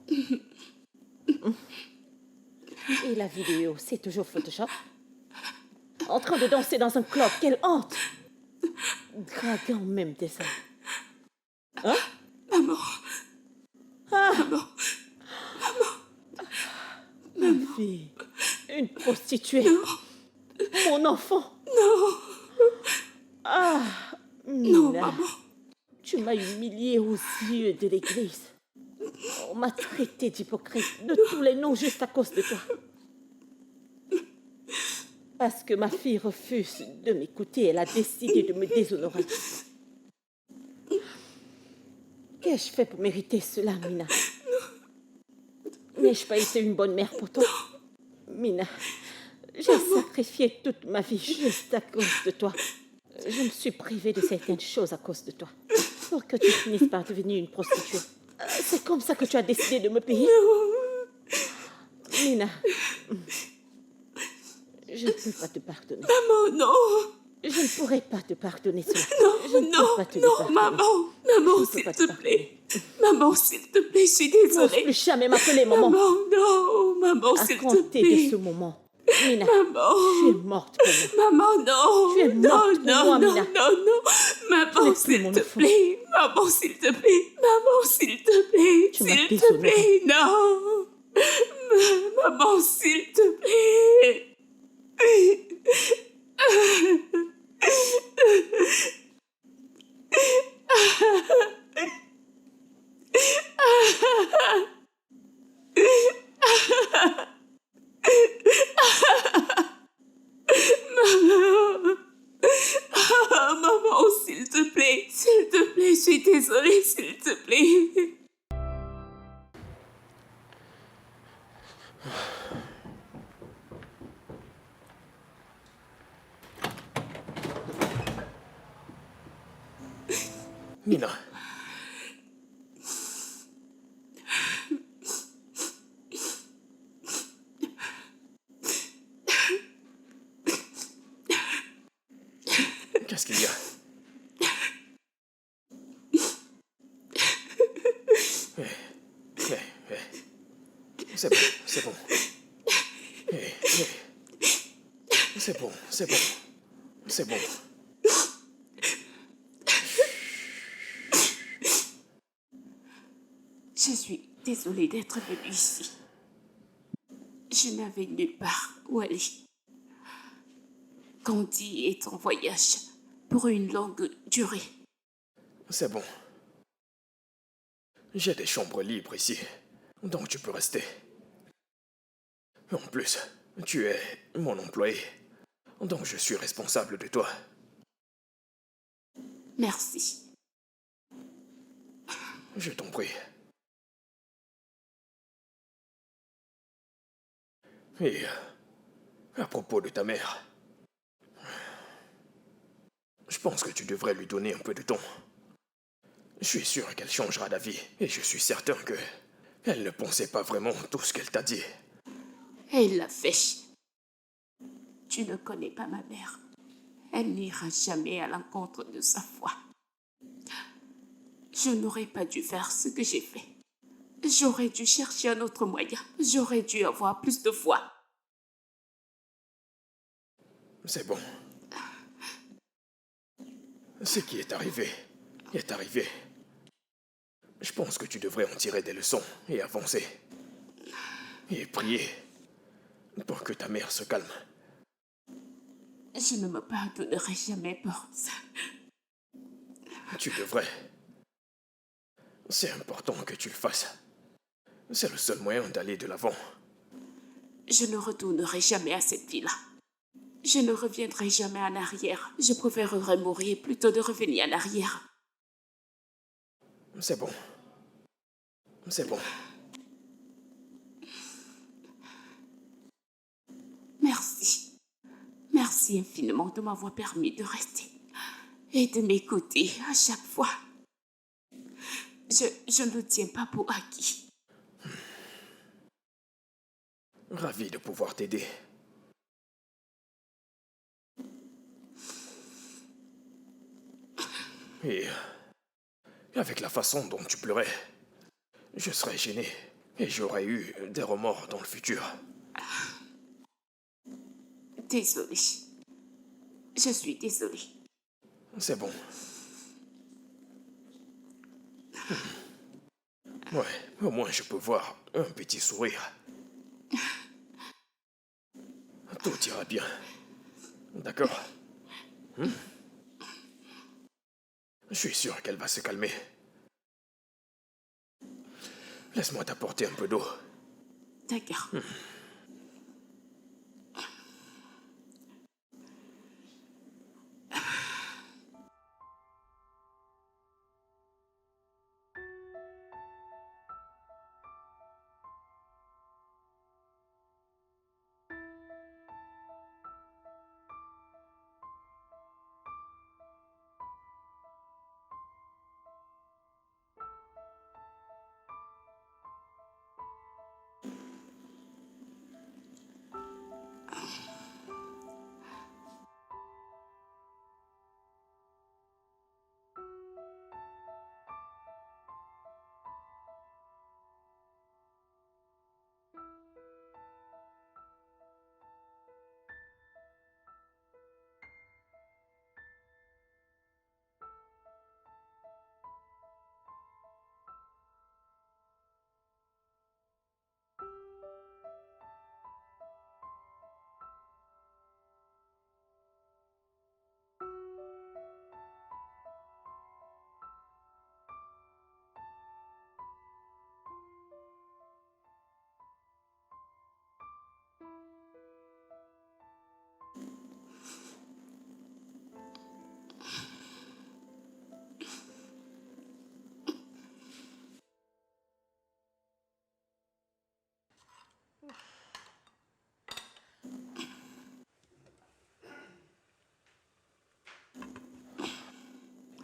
Et la vidéo, c'est toujours Photoshop? En train de danser dans un club, quelle honte! Draguant même des hommes. Hein? Maman. Ma fille, une prostituée. Mon enfant. Non, Mina, maman. tu m'as humiliée aux yeux de l'église. On m'a traité d'hypocrite de tous les noms juste à cause de toi. Parce que ma fille refuse de m'écouter, elle a décidé de me déshonorer. Qu'ai-je fait pour mériter cela, Mina? N'ai-je pas été une bonne mère pour toi? Mina, j'ai sacrifié toute ma vie juste à cause de toi. Je me suis privée de certaines choses à cause de toi. Pour que tu finisses par devenir une prostituée. C'est comme ça que tu as décidé de me payer? Mina, je ne peux pas te pardonner. Maman, non. Je ne pourrai pas te pardonner cela. Non, maman, s'il te plaît. Maman, s'il te plaît, je suis N'ose désolée. plus jamais m'appeler maman. Maman, non, maman, À s'il te compter de plaît. ce moment, Mina, Maman. tu es morte pour moi. Maman, non. Tu es morte pour non, moi, non, Mina. non. Tu Maman, n'es plus s'il mon te enfant. plaît. Maman, s'il te plaît. Maman, s'il te plaît. Tu m'as S'il te déshonorée. plaît, non. Maman, s'il te plaît. Maman, s'il te plaît, je suis désolée, s'il te plaît. Mina. Qu'est-ce qu'il y a? C'est bon, c'est bon. C'est bon, c'est bon. C'est bon. Je suis désolée d'être venue ici. Je n'avais nulle part où aller. Candy est en voyage pour une longue durée. C'est bon. J'ai des chambres libres ici, donc tu peux rester. En plus, tu es mon employé, donc je suis responsable de toi. Merci. Je t'en prie. Et à propos de ta mère, je pense que tu devrais lui donner un peu de temps. Je suis sûr qu'elle changera d'avis et je suis certain que elle ne pensait pas vraiment tout ce qu'elle t'a dit. Elle l'a fait. Tu ne connais pas ma mère. Elle n'ira jamais à l'encontre de sa foi. Je n'aurais pas dû faire ce que j'ai fait. J'aurais dû chercher un autre moyen. J'aurais dû avoir plus de foi. C'est bon. Ce qui est arrivé est arrivé. Je pense que tu devrais en tirer des leçons et avancer. Et prier pour que ta mère se calme. Je ne me pardonnerai jamais pour ça. Tu devrais. C'est important que tu le fasses. C'est le seul moyen d'aller de l'avant. Je ne retournerai jamais à cette vie-là. Je ne reviendrai jamais en arrière. Je préférerais mourir plutôt de revenir en arrière. C'est bon. C'est bon. Merci. Merci infiniment de m'avoir permis de rester et de m'écouter à chaque fois. Je ne le tiens pas pour acquis. Ravi de pouvoir t'aider. Et avec la façon dont tu pleurais, je serais gêné et j'aurais eu des remords dans le futur. Désolée. Je suis désolée. C'est bon. Ouais, au moins je peux voir un petit sourire. Tout ira bien. D'accord? Je suis sûr qu'elle va se calmer. Laisse-moi t'apporter un peu d'eau. D'accord.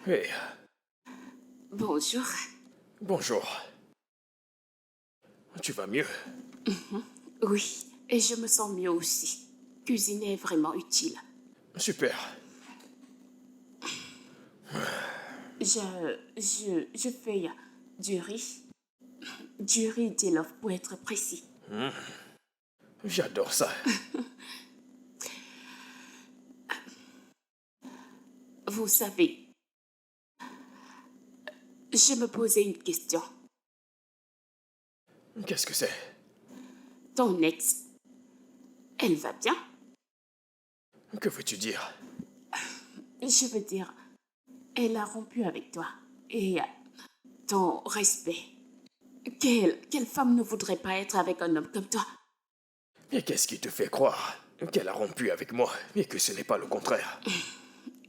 Hey, Bonjour. bonjour. Tu vas mieux? Oui, et je me sens mieux aussi. Cuisiner est vraiment utile. Super. Je fais du riz. Du riz d'élof pour être précis. J'adore ça. Vous savez, je me posais une question. Qu'est-ce que c'est? Ton ex, elle va bien? Que veux-tu dire? Je veux dire, elle a rompu avec toi. Et ton respect. Quelle femme ne voudrait pas être avec un homme comme toi? Et qu'est-ce qui te fait croire qu'elle a rompu avec moi et que ce n'est pas le contraire?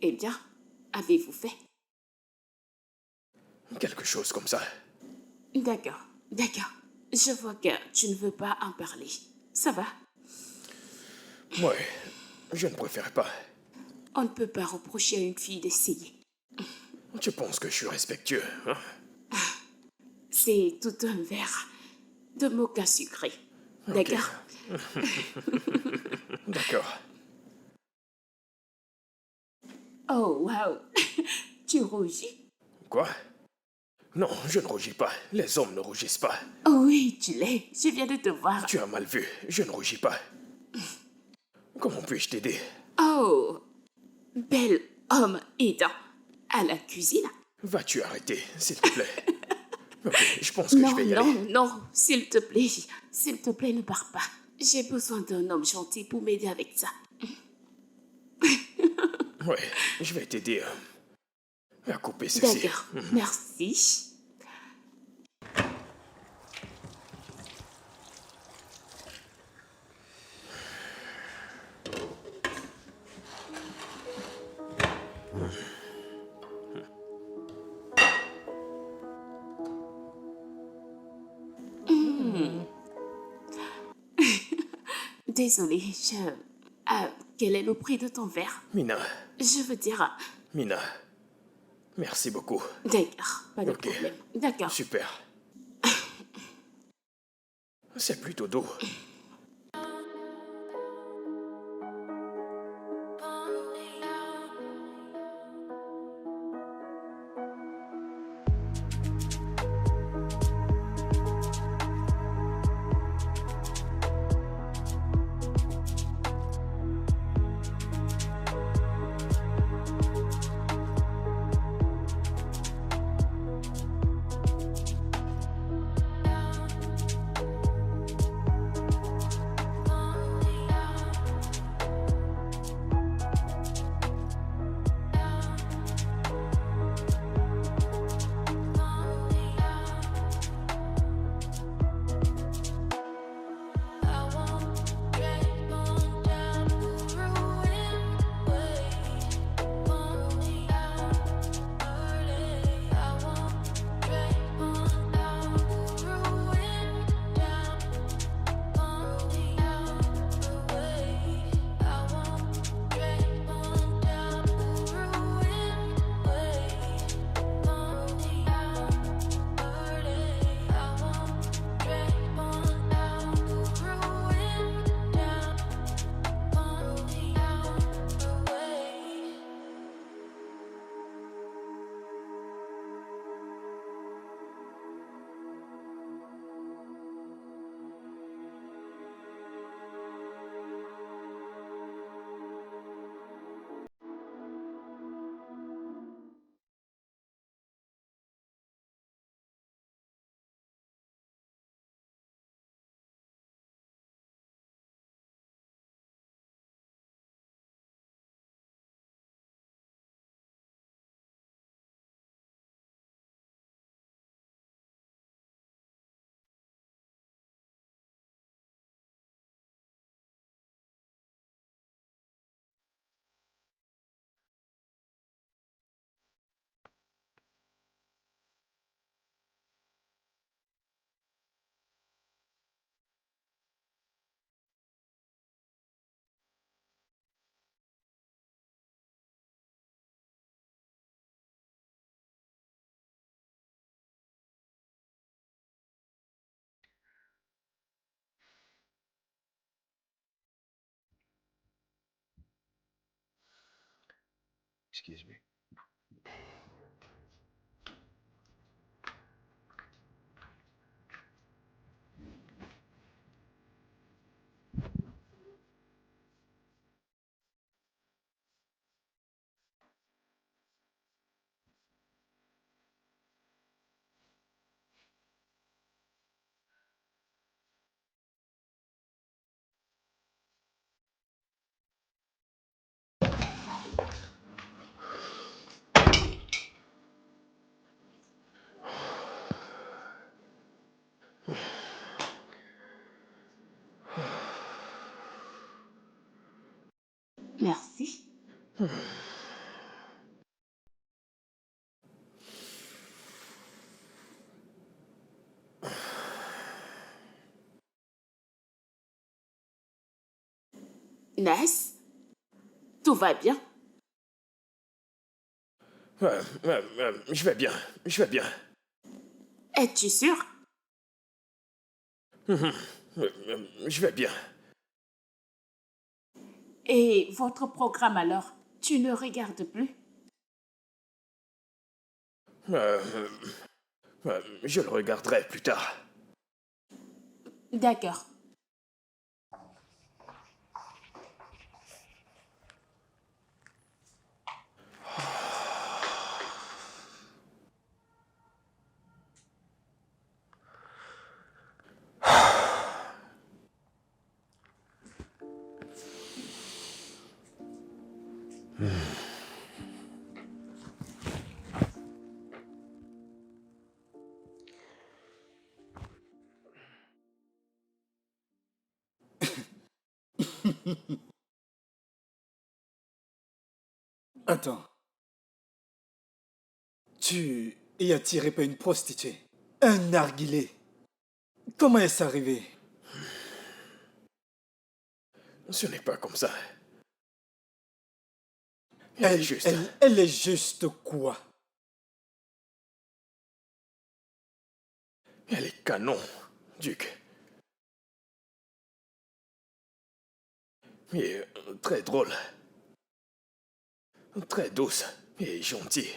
Eh bien, avez-vous fait? Quelque chose comme ça. D'accord, d'accord. Je vois que tu ne veux pas en parler. Ça va? Ouais, je ne préfère pas. On ne peut pas reprocher à une fille d'essayer. Tu penses que je suis respectueux, hein? C'est tout un verre de mocha sucré. D'accord? D'accord. Oh, waouh! Tu rougis? Quoi? Non, je ne rougis pas. Les hommes ne rougissent pas. Oh oui, tu l'es. Je viens de te voir. Tu as mal vu. Je ne rougis pas. Comment puis-je t'aider? Oh, bel homme aidant à la cuisine. Vas-tu arrêter, s'il te plaît? Ok, je pense que Non, je vais y non, aller. non, s'il te plaît, ne pars pas. J'ai besoin d'un homme gentil pour m'aider avec ça. Ouais, je vais t'aider à couper ceci. D'accord, merci. Désolée, quel est le prix de ton verre? Mina, Je veux dire... Mina, merci beaucoup. D'accord, pas de Ok. problème. D'accord. Super. C'est plutôt doux. Excuse me. Merci. Nas, tout va bien? Je vais bien, je vais bien. Es-tu sûr? Je vais bien. Et votre programme alors, tu ne regardes plus? Je le regarderai plus tard. D'accord. Attends. Tu y as tiré par une prostituée. Un narguilé. Comment est-ce arrivé? Ce n'est pas comme ça. Elle est juste. Elle est juste quoi? Elle est canon, Duc. Et très drôle. Très douce et gentille.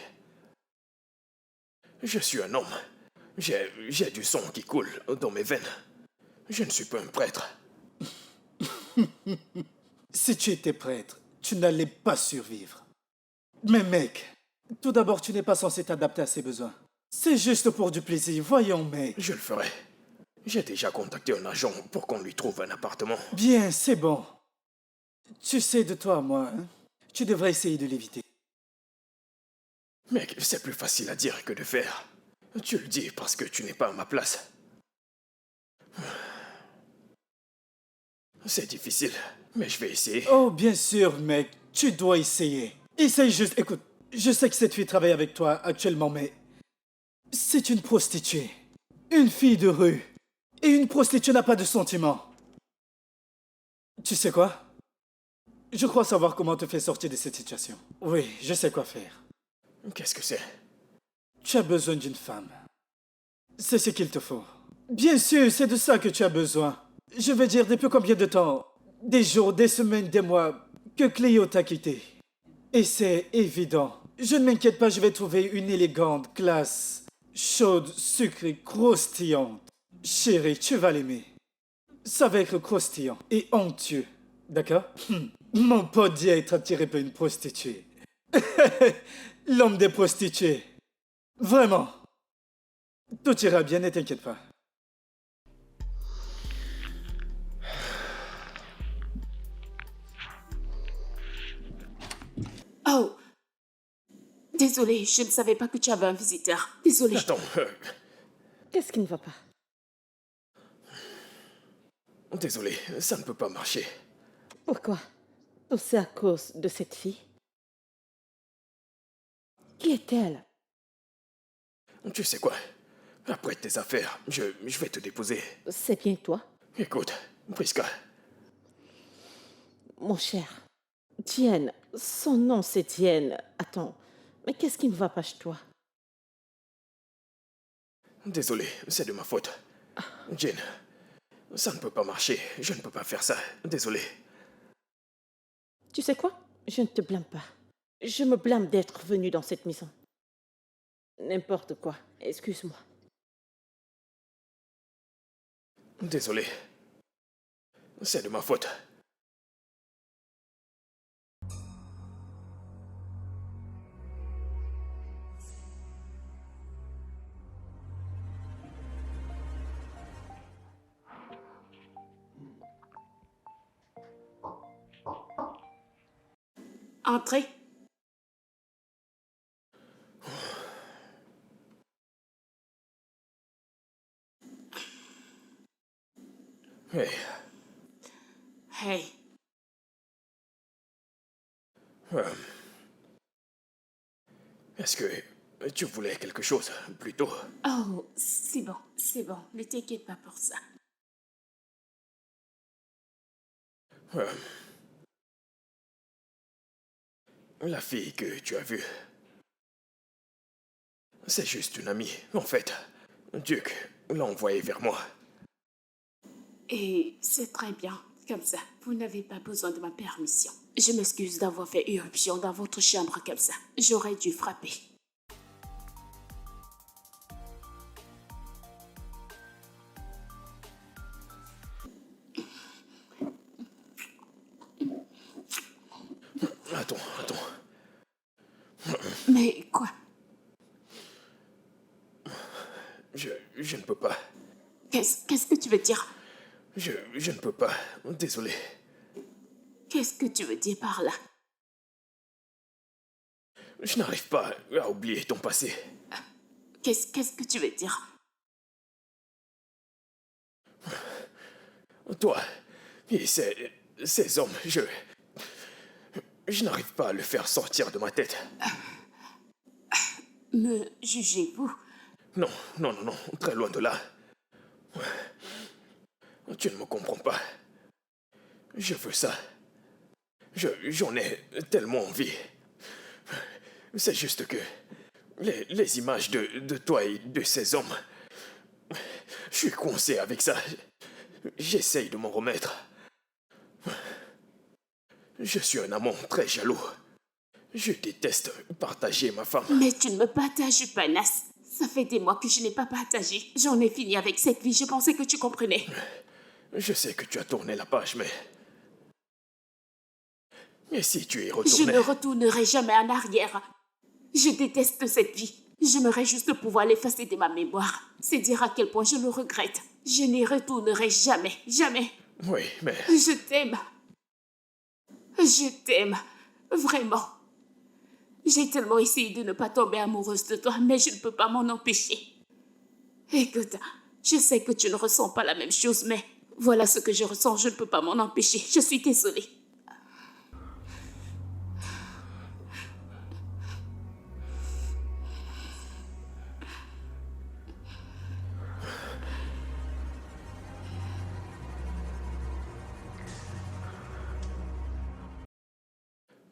Je suis un homme. J'ai du sang qui coule dans mes veines. Je ne suis pas un prêtre. Si tu étais prêtre, tu n'allais pas survivre. Mais mec, tout d'abord, tu n'es pas censé t'adapter à ses besoins. C'est juste pour du plaisir, voyons mec. Je le ferai. J'ai déjà contacté un agent pour qu'on lui trouve un appartement. Bien, c'est bon. Tu sais de toi, moi, hein? Tu devrais essayer de l'éviter. Mec, c'est plus facile à dire que de faire. Tu le dis parce que tu n'es pas à ma place. C'est difficile, mais je vais essayer. Oh, bien sûr, mec, tu dois essayer. Essaye juste, écoute, je sais que cette fille travaille avec toi actuellement, mais c'est une prostituée. Une fille de rue. Et une prostituée n'a pas de sentiments. Tu sais quoi? Je crois savoir comment te faire sortir de cette situation. Oui, je sais quoi faire. Qu'est-ce que c'est? Tu as besoin d'une femme. C'est ce qu'il te faut. Bien sûr, c'est de ça que tu as besoin. Je veux dire, depuis combien de temps? Des jours, des semaines, des mois que Cléo t'a quitté. Et c'est évident. Je ne m'inquiète pas, je vais trouver une élégante, classe, chaude, sucrée, croustillante. Chérie, tu vas l'aimer. Ça va être croustillant et onctueux. D'accord? Mon pote dit être attiré par une prostituée. L'homme des prostituées. Vraiment. Tout ira bien, ne t'inquiète pas. Oh, désolé, je ne savais pas que tu avais un visiteur. Désolé. Attends, Qu'est-ce qui ne va pas? désolé, ça ne peut pas marcher. Pourquoi? Tout c'est à cause de cette fille? Qui est-elle? Tu sais quoi? Après tes affaires, je vais te déposer. C'est bien toi? Écoute, Prisca, Mon cher. Diane. Son nom c'est Diane. Attends. Mais qu'est-ce qui ne va pas chez toi? désolé, c'est de ma faute. Jane, ça ne peut pas marcher. Je ne peux pas faire ça. Désolé. Tu sais quoi? Je ne te blâme pas. Je me blâme d'être venu dans cette maison. N'importe quoi. Excuse-moi. Désolé. C'est de ma faute. Entrez. Hey, Hey, est-ce que tu voulais quelque chose plus tôt? oh, c'est bon, ne t'inquiète pas pour ça. La fille que tu as vue, c'est juste une amie, en fait. Duc l'a envoyée vers moi. Et c'est très bien, comme ça, vous n'avez pas besoin de ma permission. Je m'excuse d'avoir fait irruption dans votre chambre comme ça. J'aurais dû frapper. Attends. Mais quoi? Je ne peux pas. Qu'est-ce que tu veux dire? Je ne peux pas. Désolé. Qu'est-ce que tu veux dire par là? Je n'arrive pas à oublier ton passé. Qu'est-ce que tu veux dire? Toi et ces hommes, je n'arrive pas à le faire sortir de ma tête. Me jugez-vous? Non, très loin de là. Tu ne me comprends pas. Je veux ça. J'en ai tellement envie. C'est juste que les images de toi et de ces hommes, je suis coincé avec ça. J'essaye de m'en remettre. Je suis un amant très jaloux. Je déteste partager ma femme. Mais tu ne me partages pas, Nas. Ça fait des mois que je n'ai pas partagé. J'en ai fini avec cette vie. Je pensais que tu comprenais. Je sais que tu as tourné la page, mais... Mais si tu y Je retournais... ne retournerai jamais en arrière. Je déteste cette vie. J'aimerais juste pouvoir l'effacer de ma mémoire. C'est dire à quel point je le regrette. Je n'y retournerai jamais, jamais. Oui, mais... Je t'aime. Je t'aime. Vraiment. J'ai tellement essayé de ne pas tomber amoureuse de toi, mais je ne peux pas m'en empêcher. Écoute, je sais que tu ne ressens pas la même chose, mais voilà ce que je ressens, je ne peux pas m'en empêcher. Je suis désolée.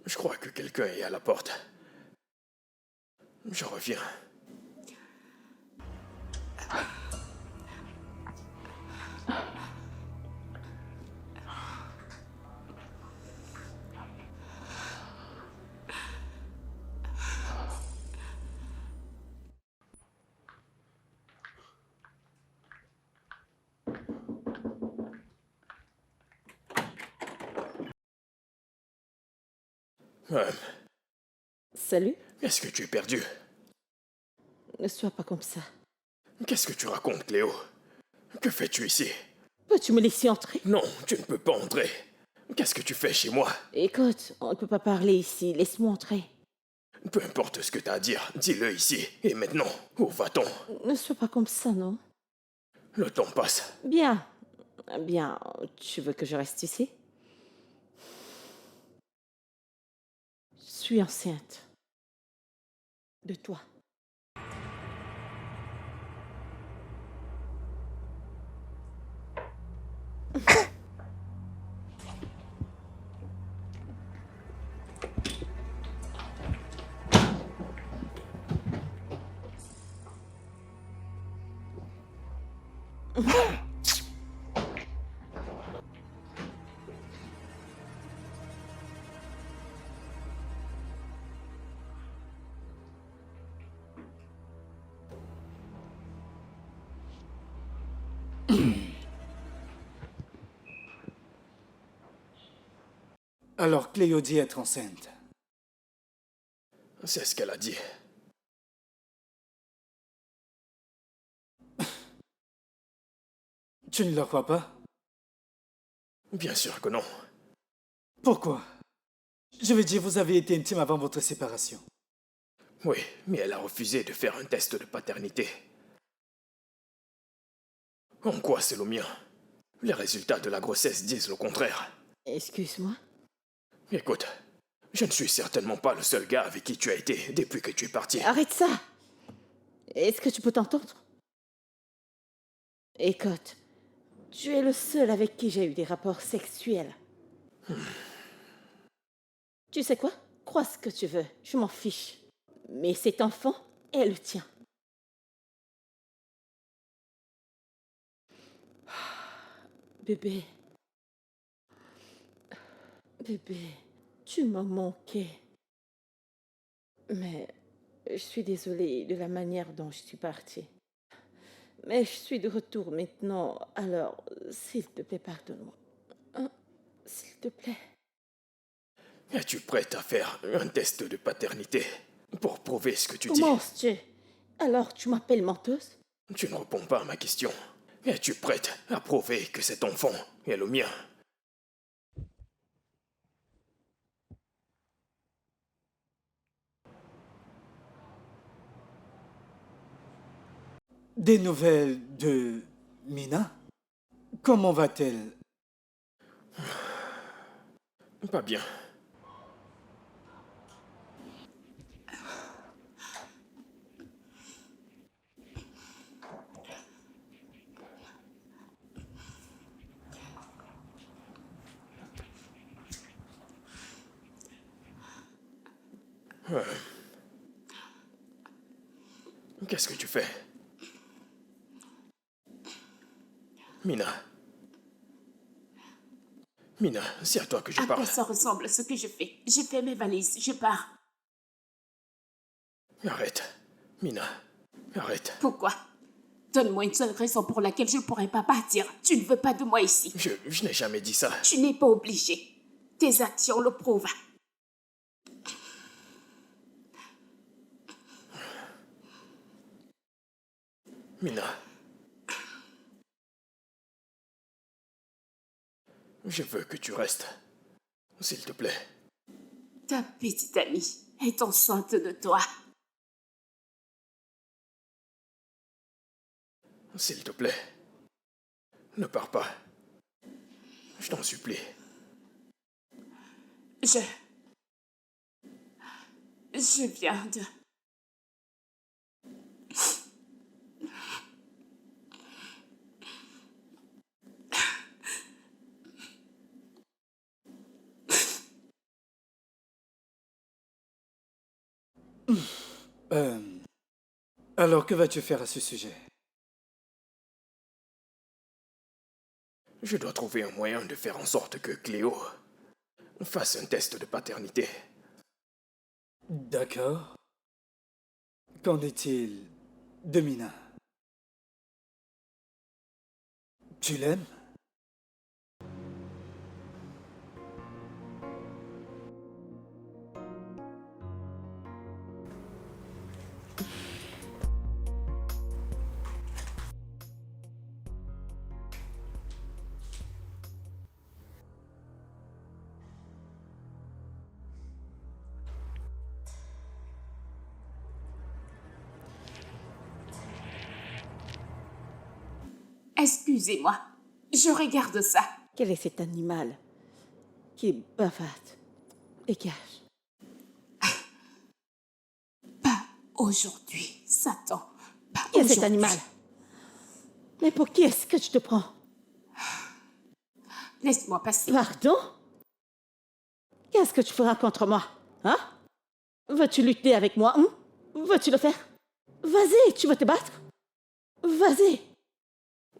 Je crois que quelqu'un est à la porte. Je reviens. Salut, Est-ce que tu es perdu? ne sois pas comme ça. Qu'est-ce que tu racontes, Cléo? Que fais-tu ici? Peux-tu me laisser entrer? Non, tu ne peux pas entrer. Qu'est-ce que tu fais chez moi? Écoute, on ne peut pas parler ici. Laisse-moi entrer. Peu importe ce que t'as à dire, dis-le ici. Et maintenant, où va-t-on? Ne sois pas comme ça, non? Le temps passe. Bien. Bien, tu veux que je reste ici? Je suis enceinte. De toi. Alors Cléo dit être enceinte. C'est ce qu'elle a dit. Tu ne le crois pas? Bien sûr que non. Pourquoi? Je veux dire, vous avez été intime avant votre séparation. Oui, mais elle a refusé de faire un test de paternité. En quoi c'est le mien? Les résultats de la grossesse disent le contraire. Excuse-moi. Écoute, je ne suis certainement pas le seul gars avec qui tu as été depuis que tu es parti. Arrête ça! Est-ce que tu peux t'entendre? Écoute, tu es le seul avec qui j'ai eu des rapports sexuels. Tu sais quoi? Crois ce que tu veux, je m'en fiche. Mais cet enfant est le tien. Bébé. Bébé, tu m'as manqué. Mais je suis désolée de la manière dont je suis partie. Mais je suis de retour maintenant, alors s'il te plaît, pardonne-moi. Hein? S'il te plaît. Es-tu prête à faire un test de paternité pour prouver ce que tu dis? Commences-tu? Alors tu m'appelles menteuse? Tu ne réponds pas à ma question. Es-tu prête à prouver que cet enfant est le mien? Des nouvelles de Mina? Comment va-t-elle? Pas bien. Qu'est-ce que tu fais? Mina. Mina, c'est à toi que je À parle. quoi ça ressemble ce que je fais? J'ai fait mes valises, je pars. Arrête. Mina, arrête. Pourquoi? Donne-moi une seule raison pour laquelle je ne pourrais pas partir. Tu ne veux pas de moi ici. Je n'ai jamais dit ça. Tu n'es pas obligé. Tes actions le prouvent. Mina. Je veux que tu restes. S'il te plaît. Ta petite amie est enceinte de toi. S'il te plaît. Ne pars pas. Je t'en supplie. Je viens de... Alors, que vas-tu faire à ce sujet? Je dois trouver un moyen de faire en sorte que Cléo fasse un test de paternité. D'accord. Qu'en est-il de Mina? Tu l'aimes? Excusez-moi. Je regarde ça. Quel est cet animal qui bavarde et cache? Pas aujourd'hui, Satan. Pas Qui est aujourd'hui. cet animal? Mais pour qui est-ce que tu te prends? Laisse-moi passer. Pardon? Qu'est-ce que tu feras contre moi? Hein? Veux-tu lutter avec moi? Veux-tu le faire? Vas-y, tu veux te battre? Vas-y.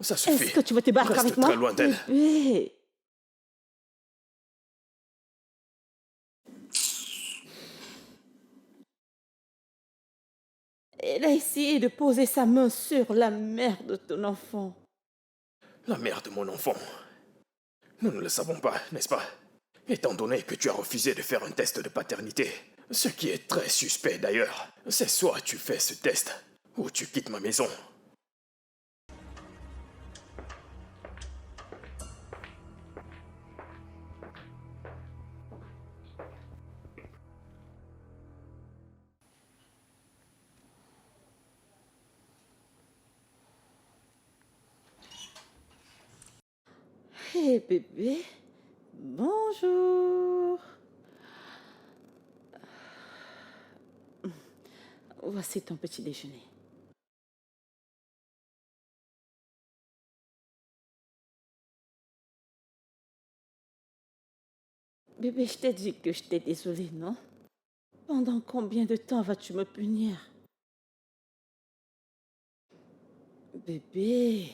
Ça suffit. Est-ce que tu veux te battre Reste avec moi? très loin d'elle. Bébé. Elle a essayé de poser sa main sur la mère de ton enfant. La mère de mon enfant. Nous ne le savons pas, n'est-ce pas? Étant donné que tu as refusé de faire un test de paternité, ce qui est très suspect d'ailleurs, c'est soit tu fais ce test, ou tu quittes ma maison. Hé bébé, bonjour. Voici ton petit déjeuner. Bébé, je t'ai dit que j'étais désolée, non? Pendant combien de temps vas-tu me punir? Bébé,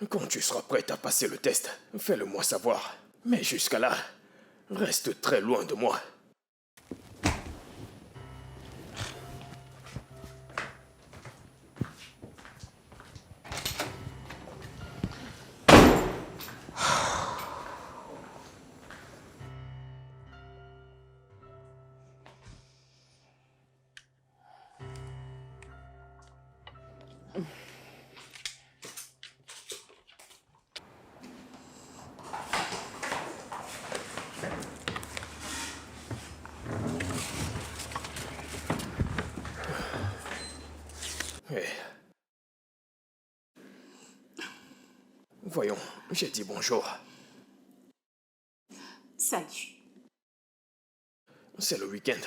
Quand tu seras prête à passer le test, fais-le moi savoir. Mais jusqu'à là, reste très loin de moi. Eh. Voyons, j'ai dit bonjour. Salut. C'est le week-end.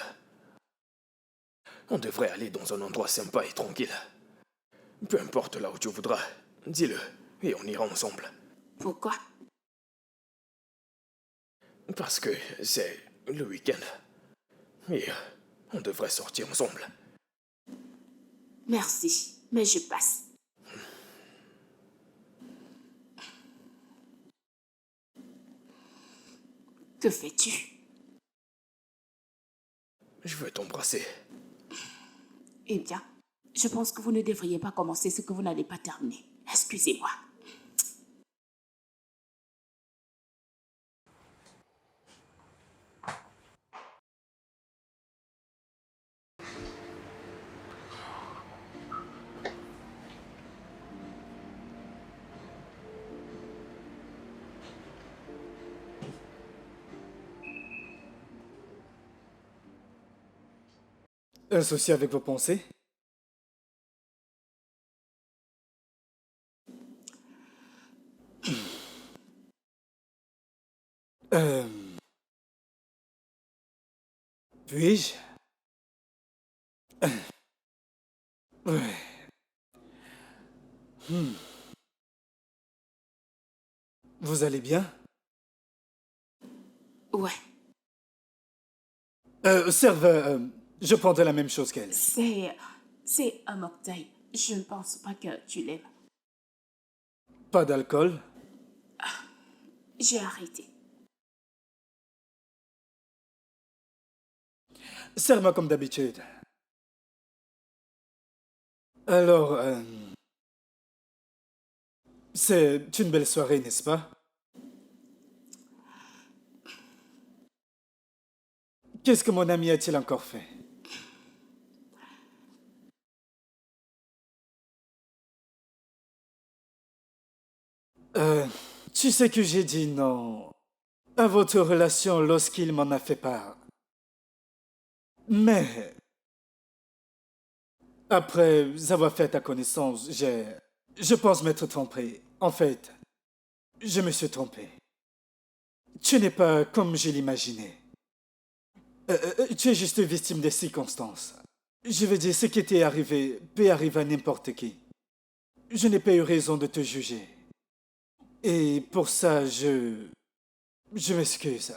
On devrait aller dans un endroit sympa et tranquille. Peu importe là où tu voudras, dis-le, et on ira ensemble. Pourquoi? Parce que c'est le week-end. Et on devrait sortir ensemble. Merci, mais je passe. Que fais-tu? Je veux t'embrasser. Eh bien, je pense que vous ne devriez pas commencer ce que vous n'allez pas terminer. Excusez-moi. Un souci avec vos pensées? Euh... Puis-je? Ouais. Vous allez bien? Ouais, Serveur, je prendrai la même chose qu'elle. c'est un mocktail. Je ne pense pas que tu l'aimes. Pas d'alcool? J'ai arrêté. Serre-moi comme d'habitude. Alors, c'est une belle soirée, n'est-ce pas? Qu'est-ce que mon ami a-t-il encore fait? Euh, Tu sais que j'ai dit non à votre relation lorsqu'il m'en a fait part. Mais, après avoir fait ta connaissance, je pense m'être trompé. En fait, je me suis trompé. Tu n'es pas comme je l'imaginais. Tu es juste victime des circonstances. Je veux dire, ce qui t'est arrivé peut arriver à n'importe qui. Je n'ai pas eu raison de te juger. Et pour ça, je m'excuse.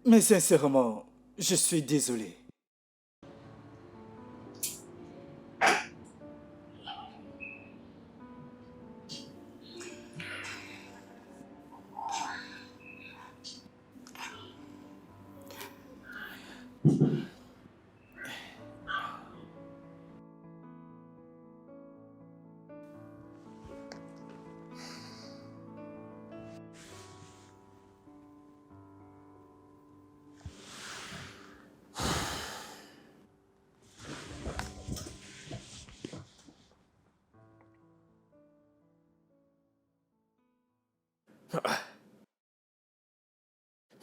Mais sincèrement, je suis désolé.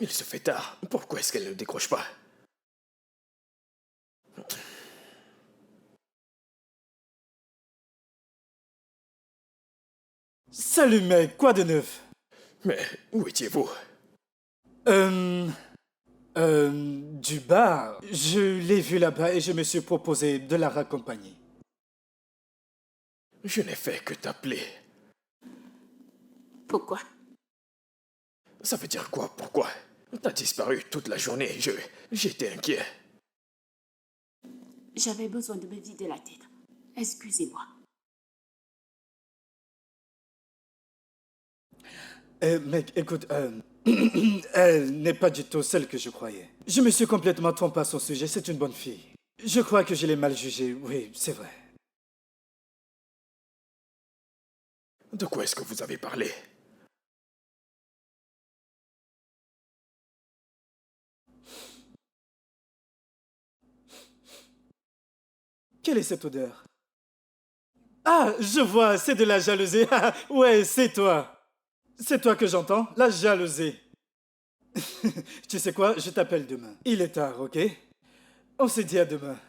Il se fait tard. Pourquoi est-ce qu'elle ne décroche pas? Salut mec, quoi de neuf? Mais où étiez-vous? Euh... Du bar. Je l'ai vu là-bas et je me suis proposé de la raccompagner. Je n'ai fait que t'appeler. Pourquoi? Ça veut dire quoi? Pourquoi? T'as disparu toute la journée. J'étais inquiet. J'avais besoin de me vider la tête. Excusez-moi. Mec, écoute, elle n'est pas du tout celle que je croyais. Je me suis complètement trompé à son sujet, c'est une bonne fille. Je crois que je l'ai mal jugée, oui, c'est vrai. De quoi est-ce que vous avez parlé? Quelle est cette odeur? Ah, je vois, c'est de la jalousie. Ah, ouais, c'est toi. C'est toi que j'entends, la jalousie. Tu sais quoi, je t'appelle demain. Il est tard, ok? On se dit à demain.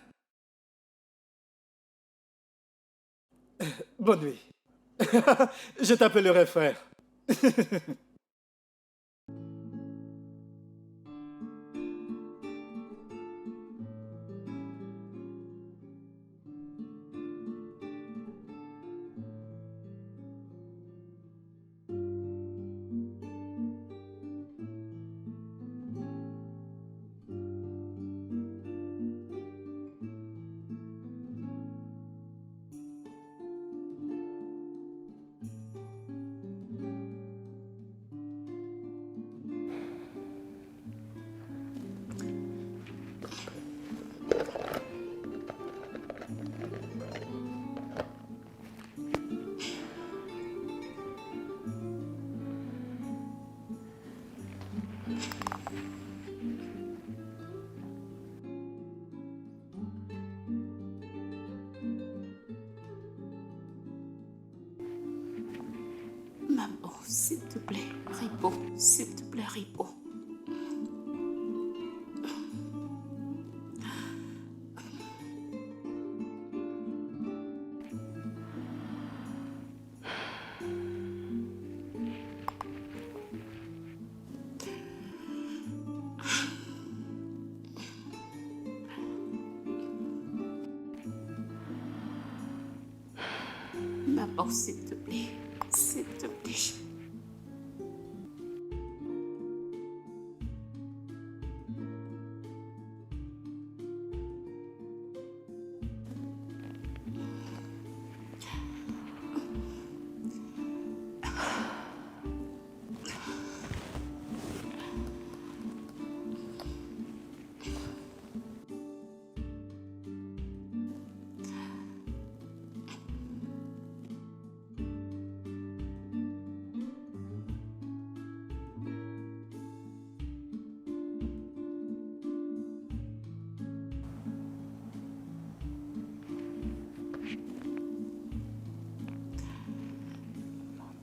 Bonne nuit. Je t'appellerai frère. Maman, s'il te plaît, réponds. S'il te plaît, réponds. Maman, s'il te plaît. S'il te plaît.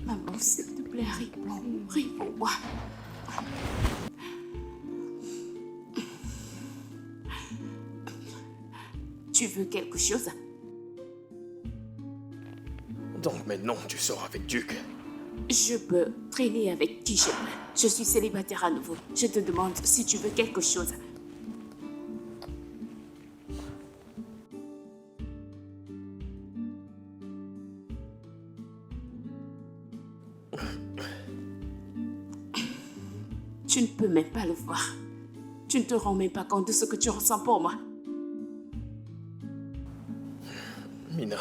Maman, s'il te plaît, réponds. Réponds-moi. Tu veux quelque chose? Donc maintenant, tu sors avec Duke. Je peux traîner avec qui je veux. Je suis célibataire à nouveau. Je te demande si tu veux quelque chose. Tu ne peux même pas le voir. Tu ne te rends même pas compte de ce que tu ressens pour moi. Mina,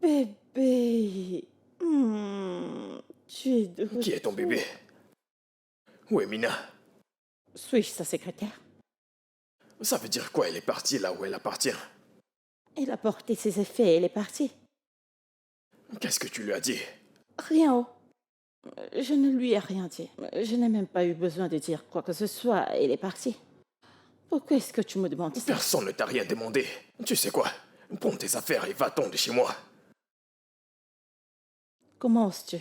Bébé. Tu es de qui est ton retour. bébé? Où est Mina? Suis-je sa secrétaire? Ça veut dire quoi? Elle est partie là où elle appartient. Elle a porté ses effets et elle est partie. Qu'est-ce que tu lui as dit? Rien. Oh. Je ne lui ai rien dit. Je n'ai même pas eu besoin de dire quoi que ce soit. Elle est partie. Pourquoi est-ce que tu me demandes ça? Personne ne t'a rien demandé. Tu sais quoi? Prends tes affaires et va-t'en de chez moi. Comment oses-tu?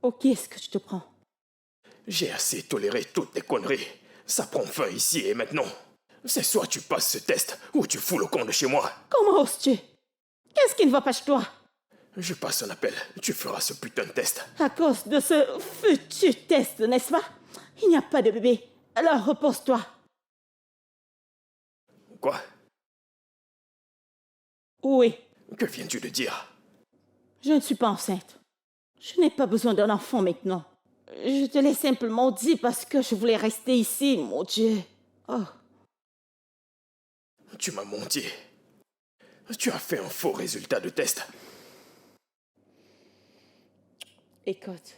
Pour qui est-ce que tu te prends? J'ai assez toléré toutes tes conneries. Ça prend fin ici et maintenant. C'est soit tu passes ce test, ou tu fous le camp de chez moi. Comment oses-tu? Qu'est-ce qui ne va pas chez toi? Je passe un appel, tu feras ce putain de test. À cause de ce futur test, n'est-ce pas? Il n'y a pas de bébé. Alors repose-toi. Quoi? Oui, Que viens-tu de dire? je ne suis pas enceinte. Je n'ai pas besoin d'un enfant maintenant. Je te l'ai simplement dit parce que je voulais rester ici, mon Dieu. Oh, Tu m'as menti. Tu as fait un faux résultat de test. écoute,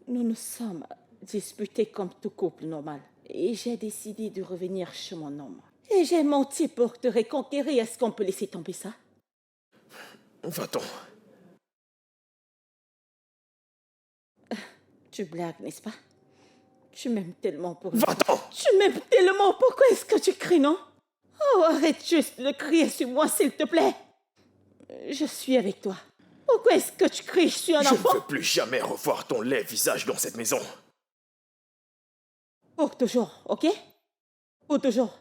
nous nous sommes disputés comme tout couple normal. Et j'ai décidé de revenir chez mon homme. Et j'ai menti pour te reconquérir. Est-ce qu'on peut laisser tomber ça? Va-t'en. Tu blagues, n'est-ce pas? Tu m'aimes tellement pour... Va-t'en! Tu m'aimes tellement. Pourquoi est-ce que tu cries, non? Oh, arrête juste de crier sur moi, s'il te plaît. Je suis avec toi. Pourquoi est-ce que tu cries? Je suis un Je ne enfant. veux plus jamais revoir ton laid visage dans cette maison. Pour toujours, ok? Pour toujours.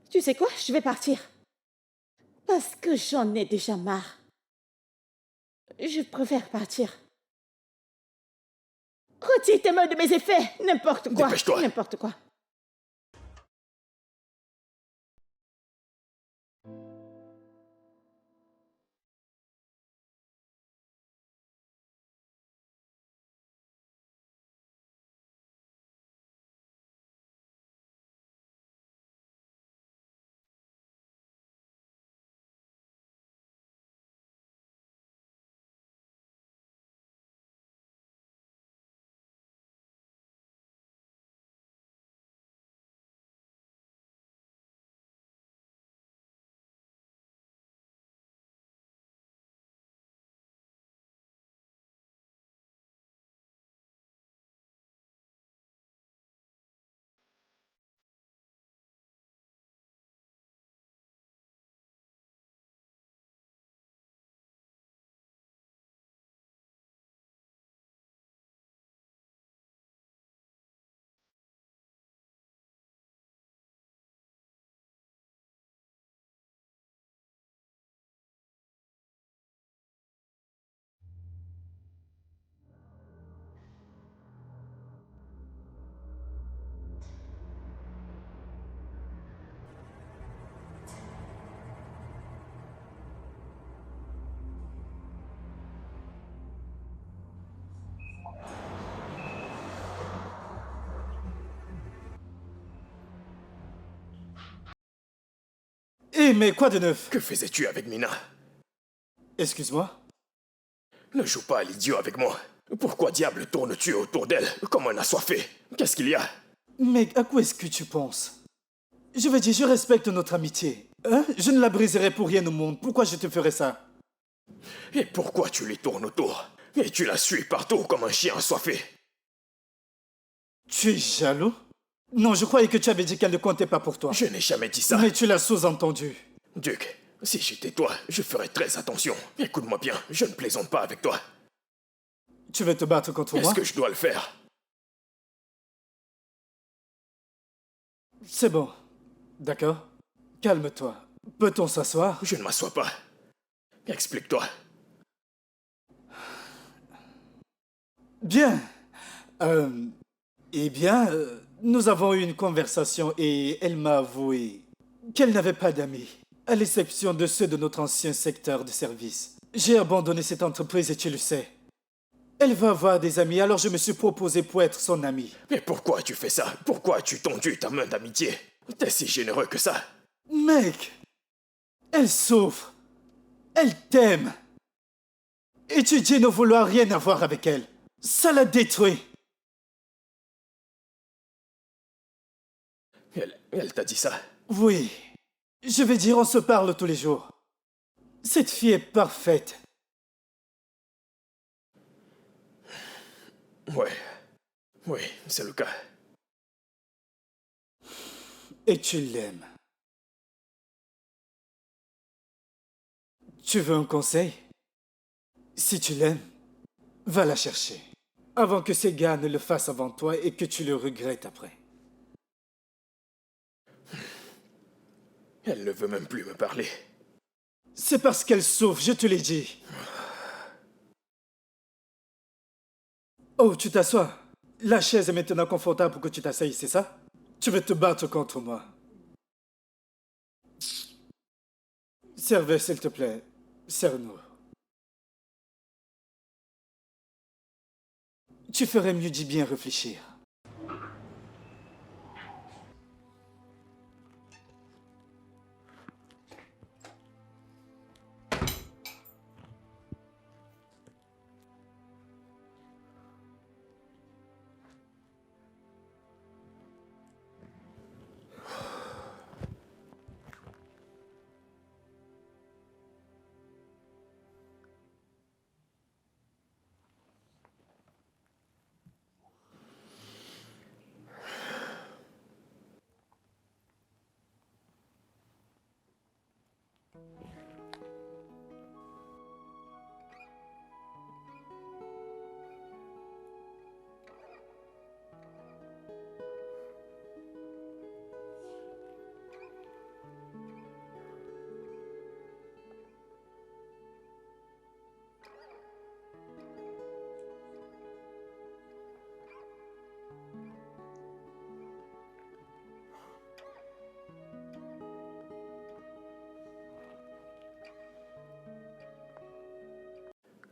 Tu sais quoi? Je vais partir. Parce que j'en ai déjà marre. Je préfère partir. Retire tes mains de mes effets! N'importe quoi! Dépêche-toi. N'importe quoi. Eh, mais quoi de neuf? Que faisais-tu avec Mina? Excuse-moi? Ne joue pas à l'idiot avec moi. Pourquoi diable tournes-tu autour d'elle comme un assoiffé? Qu'est-ce qu'il y a? Mais à quoi est-ce que tu penses? Je veux dire, je respecte notre amitié. Hein? Je ne la briserai pour rien au monde. Pourquoi je te ferais ça? Et pourquoi tu lui tournes autour? Et tu la suis partout comme un chien assoiffé? Tu es jaloux? Non, je croyais que tu avais dit qu'elle ne comptait pas pour toi. Je n'ai jamais dit ça. Mais tu l'as sous-entendu. Duc, si j'étais toi, je ferais très attention. Écoute-moi bien, je ne plaisante pas avec toi. Tu veux te battre contre Est-ce moi? que je dois le faire? C'est bon. D'accord? Calme-toi. Peut-on s'asseoir? Je ne m'assois pas. Explique-toi. Bien. Eh bien, nous avons eu une conversation et elle m'a avoué qu'elle n'avait pas d'amis, à l'exception de ceux de notre ancien secteur de service. J'ai abandonné cette entreprise et tu le sais. Elle va avoir des amis, alors je me suis proposé pour être son ami. Mais pourquoi tu fais ça? Pourquoi as-tu tendu ta main d'amitié? T'es si généreux que ça. Mec, elle souffre. Elle t'aime. Et tu dis ne vouloir rien avoir avec elle. Ça la détruit. Elle t'a dit ça? Oui. Je veux dire, on se parle tous les jours. Cette fille est parfaite. Ouais. Oui, c'est le cas. Et tu l'aimes. Tu veux un conseil? Si tu l'aimes, va la chercher. Avant que ces gars ne le fassent avant toi et que tu le regrettes après. Elle ne veut même plus me parler. C'est parce qu'elle souffre, je te l'ai dit. Oh, tu t'assois. La chaise est maintenant confortable pour que tu t'asseyes, c'est ça? Tu veux te battre contre moi. Servez, s'il te plaît. Serre-nous. Tu ferais mieux d'y bien réfléchir.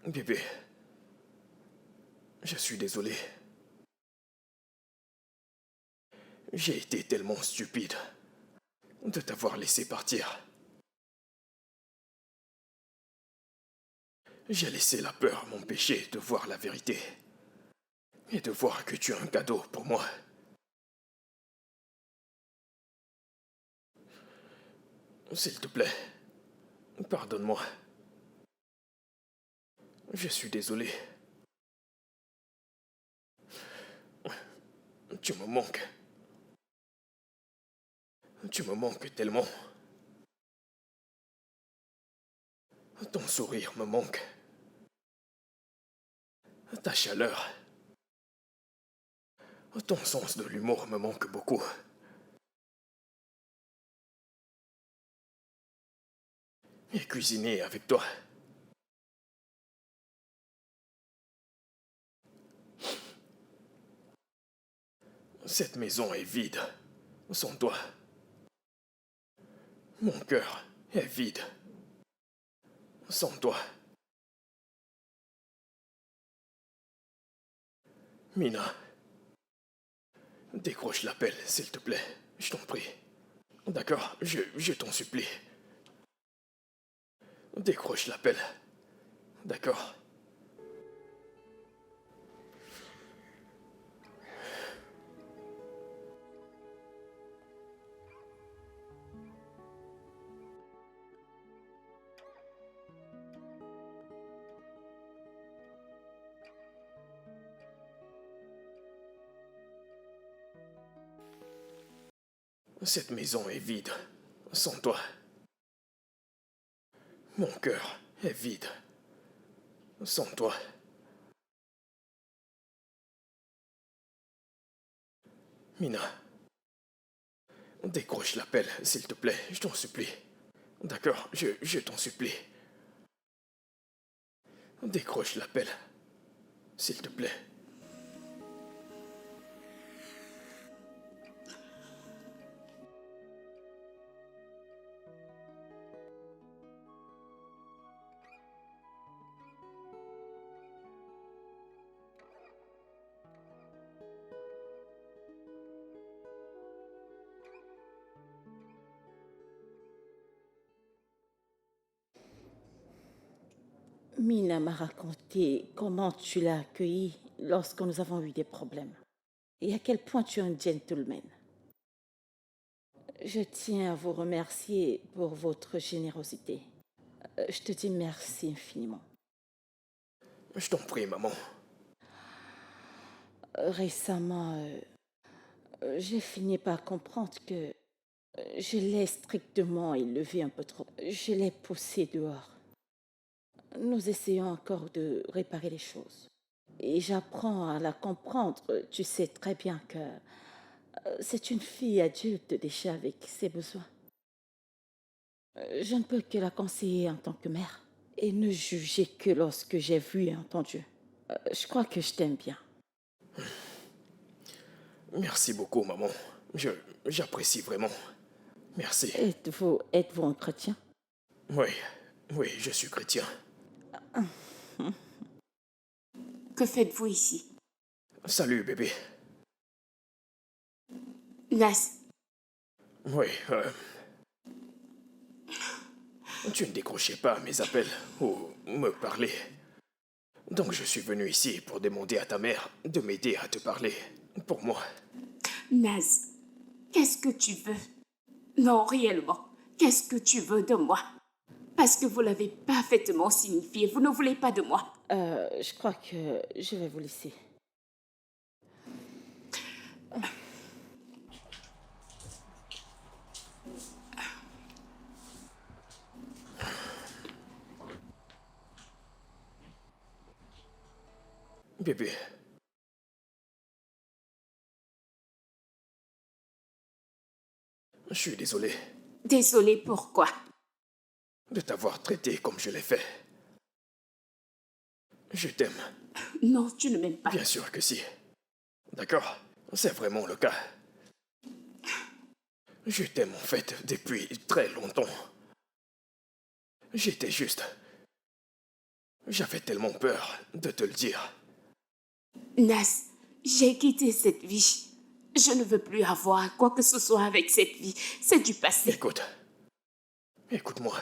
Bébé, je suis désolé. J'ai été tellement stupide de t'avoir laissé partir. J'ai laissé la peur m'empêcher de voir la vérité et de voir que tu es un cadeau pour moi. S'il te plaît, pardonne-moi. Je suis désolé. Tu me manques. Tu me manques tellement. Ton sourire me manque. Ta chaleur. Ton sens de l'humour me manque beaucoup. Et cuisiner avec toi. Cette maison est vide sans toi. Mon cœur est vide sans toi. Mina, décroche l'appel, s'il te plaît. Je t'en prie. D'accord, je t'en supplie. Décroche l'appel. D'accord. Cette maison est vide sans toi. Mon cœur est vide sans toi. Mina, décroche l'appel, s'il te plaît, je t'en supplie. D'accord, je t'en supplie. Décroche l'appel, s'il te plaît. Mina m'a raconté comment tu l'as accueilli lorsque nous avons eu des problèmes et à quel point tu es un gentleman. Je tiens à vous remercier pour votre générosité. Je te dis merci infiniment. Je t'en prie, maman. Récemment, j'ai fini par comprendre que je l'ai strictement élevé un peu trop. Je l'ai poussé dehors. Nous essayons encore de réparer les choses. Et j'apprends à la comprendre. Tu sais très bien que c'est une fille adulte déjà avec ses besoins. Je ne peux que la conseiller en tant que mère et ne juger que lorsque j'ai vu et entendu. Je crois que je t'aime bien. Merci beaucoup, maman. J'apprécie vraiment. Merci. Êtes-vous un chrétien? Oui, oui, je suis chrétien. Que faites-vous ici? Salut, bébé. Nas, Oui, tu ne décrochais pas mes appels ou me parler. Donc je suis venu ici pour demander à ta mère de m'aider à te parler. Pour moi. Naz, qu'est-ce que tu veux? Non, réellement, qu'est-ce que tu veux de moi? Parce que vous l'avez parfaitement signifié, vous ne voulez pas de moi. Je crois que je vais vous laisser. Bébé. Je suis désolé Désolée, pourquoi? de t'avoir traité comme je l'ai fait. Je t'aime. Non, tu ne m'aimes pas. Bien sûr que si. D'accord? C'est vraiment le cas. Je t'aime en fait depuis très longtemps. J'étais juste J'avais tellement peur de te le dire. Nas, j'ai quitté cette vie. Je ne veux plus avoir quoi que ce soit avec cette vie. C'est du passé. Écoute-moi.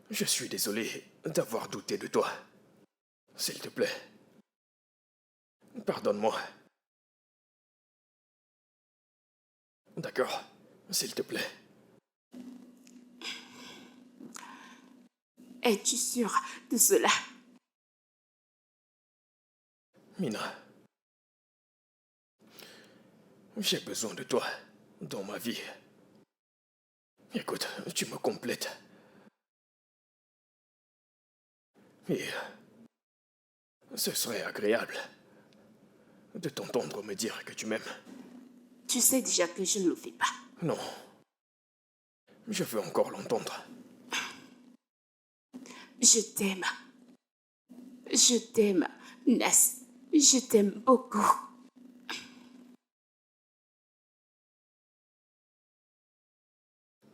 Je suis désolé d'avoir douté de toi. S'il te plaît. Pardonne-moi. D'accord, s'il te plaît. Es-tu sûr de cela? Mina, j'ai besoin de toi dans ma vie. Écoute, tu me complètes. Et ce serait agréable de t'entendre me dire que tu m'aimes. Tu sais déjà que je ne le fais pas. Non, je veux encore l'entendre. Je t'aime. Je t'aime, Nas. Je t'aime beaucoup.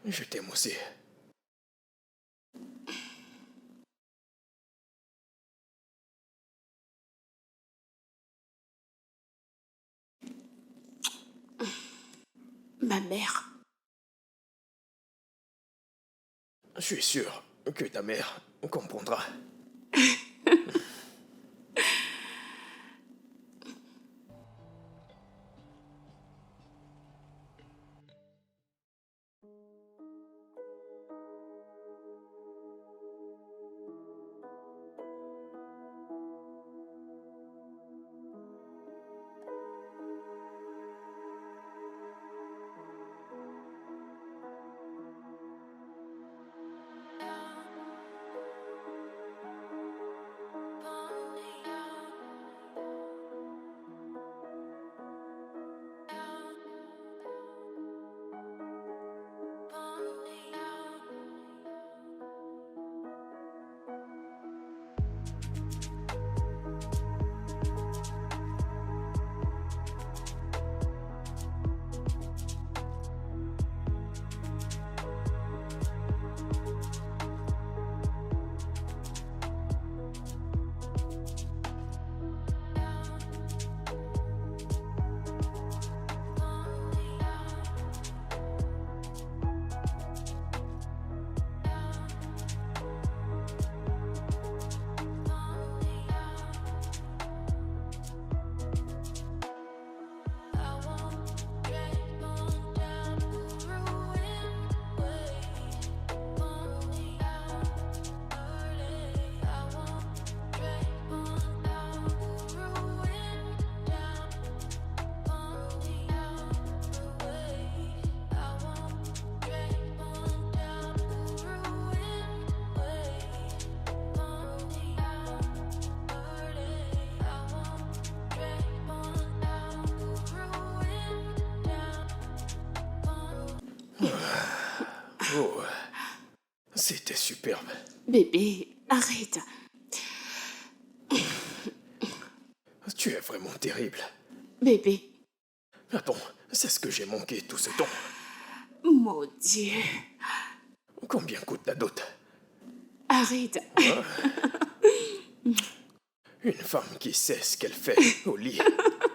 Je t'aime aussi. Ma mère. Je suis sûr que ta mère comprendra. Oh, c'était superbe. Bébé, arrête. Tu es vraiment terrible. Bébé, Attends, c'est ce que j'ai manqué tout ce temps. mon Dieu. Combien coûte la dot? Arrête. Une femme qui sait ce qu'elle fait au lit.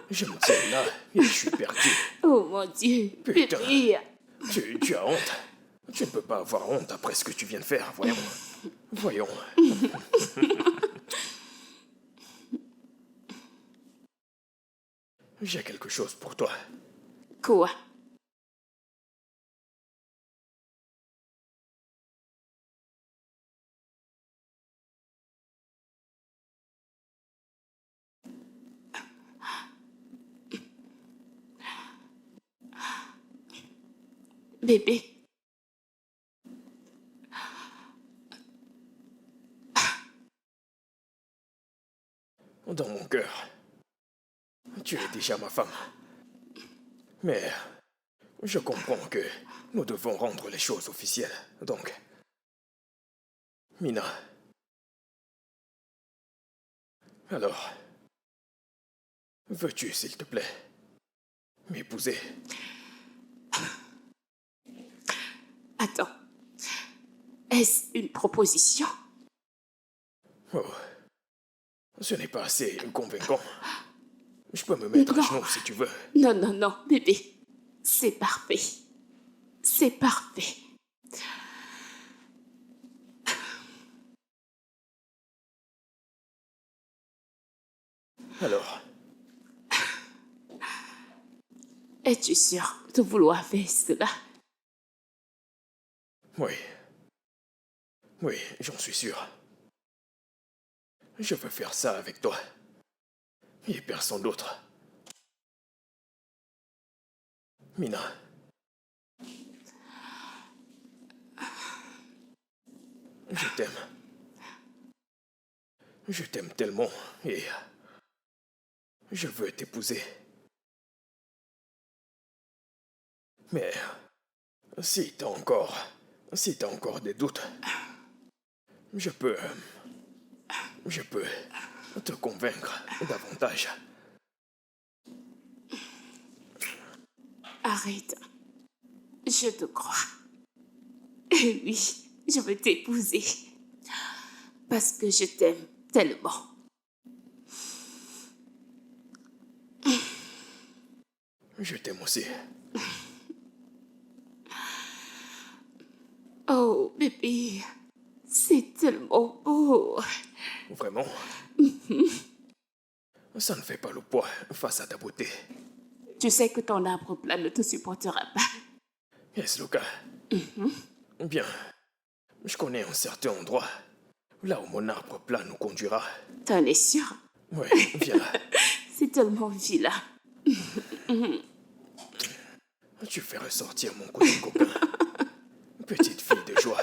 Je me tiens là et je suis perdu. Oh mon Dieu. Putain. Bébé. Tu as honte. Tu ne peux pas avoir honte après ce que tu viens de faire, voyons. Voyons. J'ai quelque chose pour toi. Quoi? Bébé. Dans mon cœur, tu es déjà ma femme. Mais je comprends que nous devons rendre les choses officielles. Donc, Mina. Alors, veux-tu, s'il te plaît, m'épouser? Attends. Est-ce une proposition? Oh, ce n'est pas assez convaincant. Je peux me mettre à Non. genoux si tu veux. Non, non, non, bébé. C'est parfait. C'est parfait. Alors, Es-tu sûr de vouloir faire cela? oui. Oui, j'en suis sûr. Je veux faire ça avec toi. Et personne d'autre. Mina. Je t'aime. Je t'aime tellement et je veux t'épouser. Mais si t'as encore des doutes, je peux te convaincre davantage. Arrête. Je te crois. Et oui, je veux t'épouser. Parce que je t'aime tellement. Je t'aime aussi. Oh, bébé. C'est tellement beau. Vraiment? Ça ne fait pas le poids face à ta beauté. Tu sais que ton arbre plat ne te supportera pas. Est-ce le cas? Bien. Je connais un certain endroit. Là où mon arbre plat nous conduira. T'en es sûr? Oui, viens là. C'est tellement vilain. Tu fais ressortir mon côté coquin. Petite fille de joie.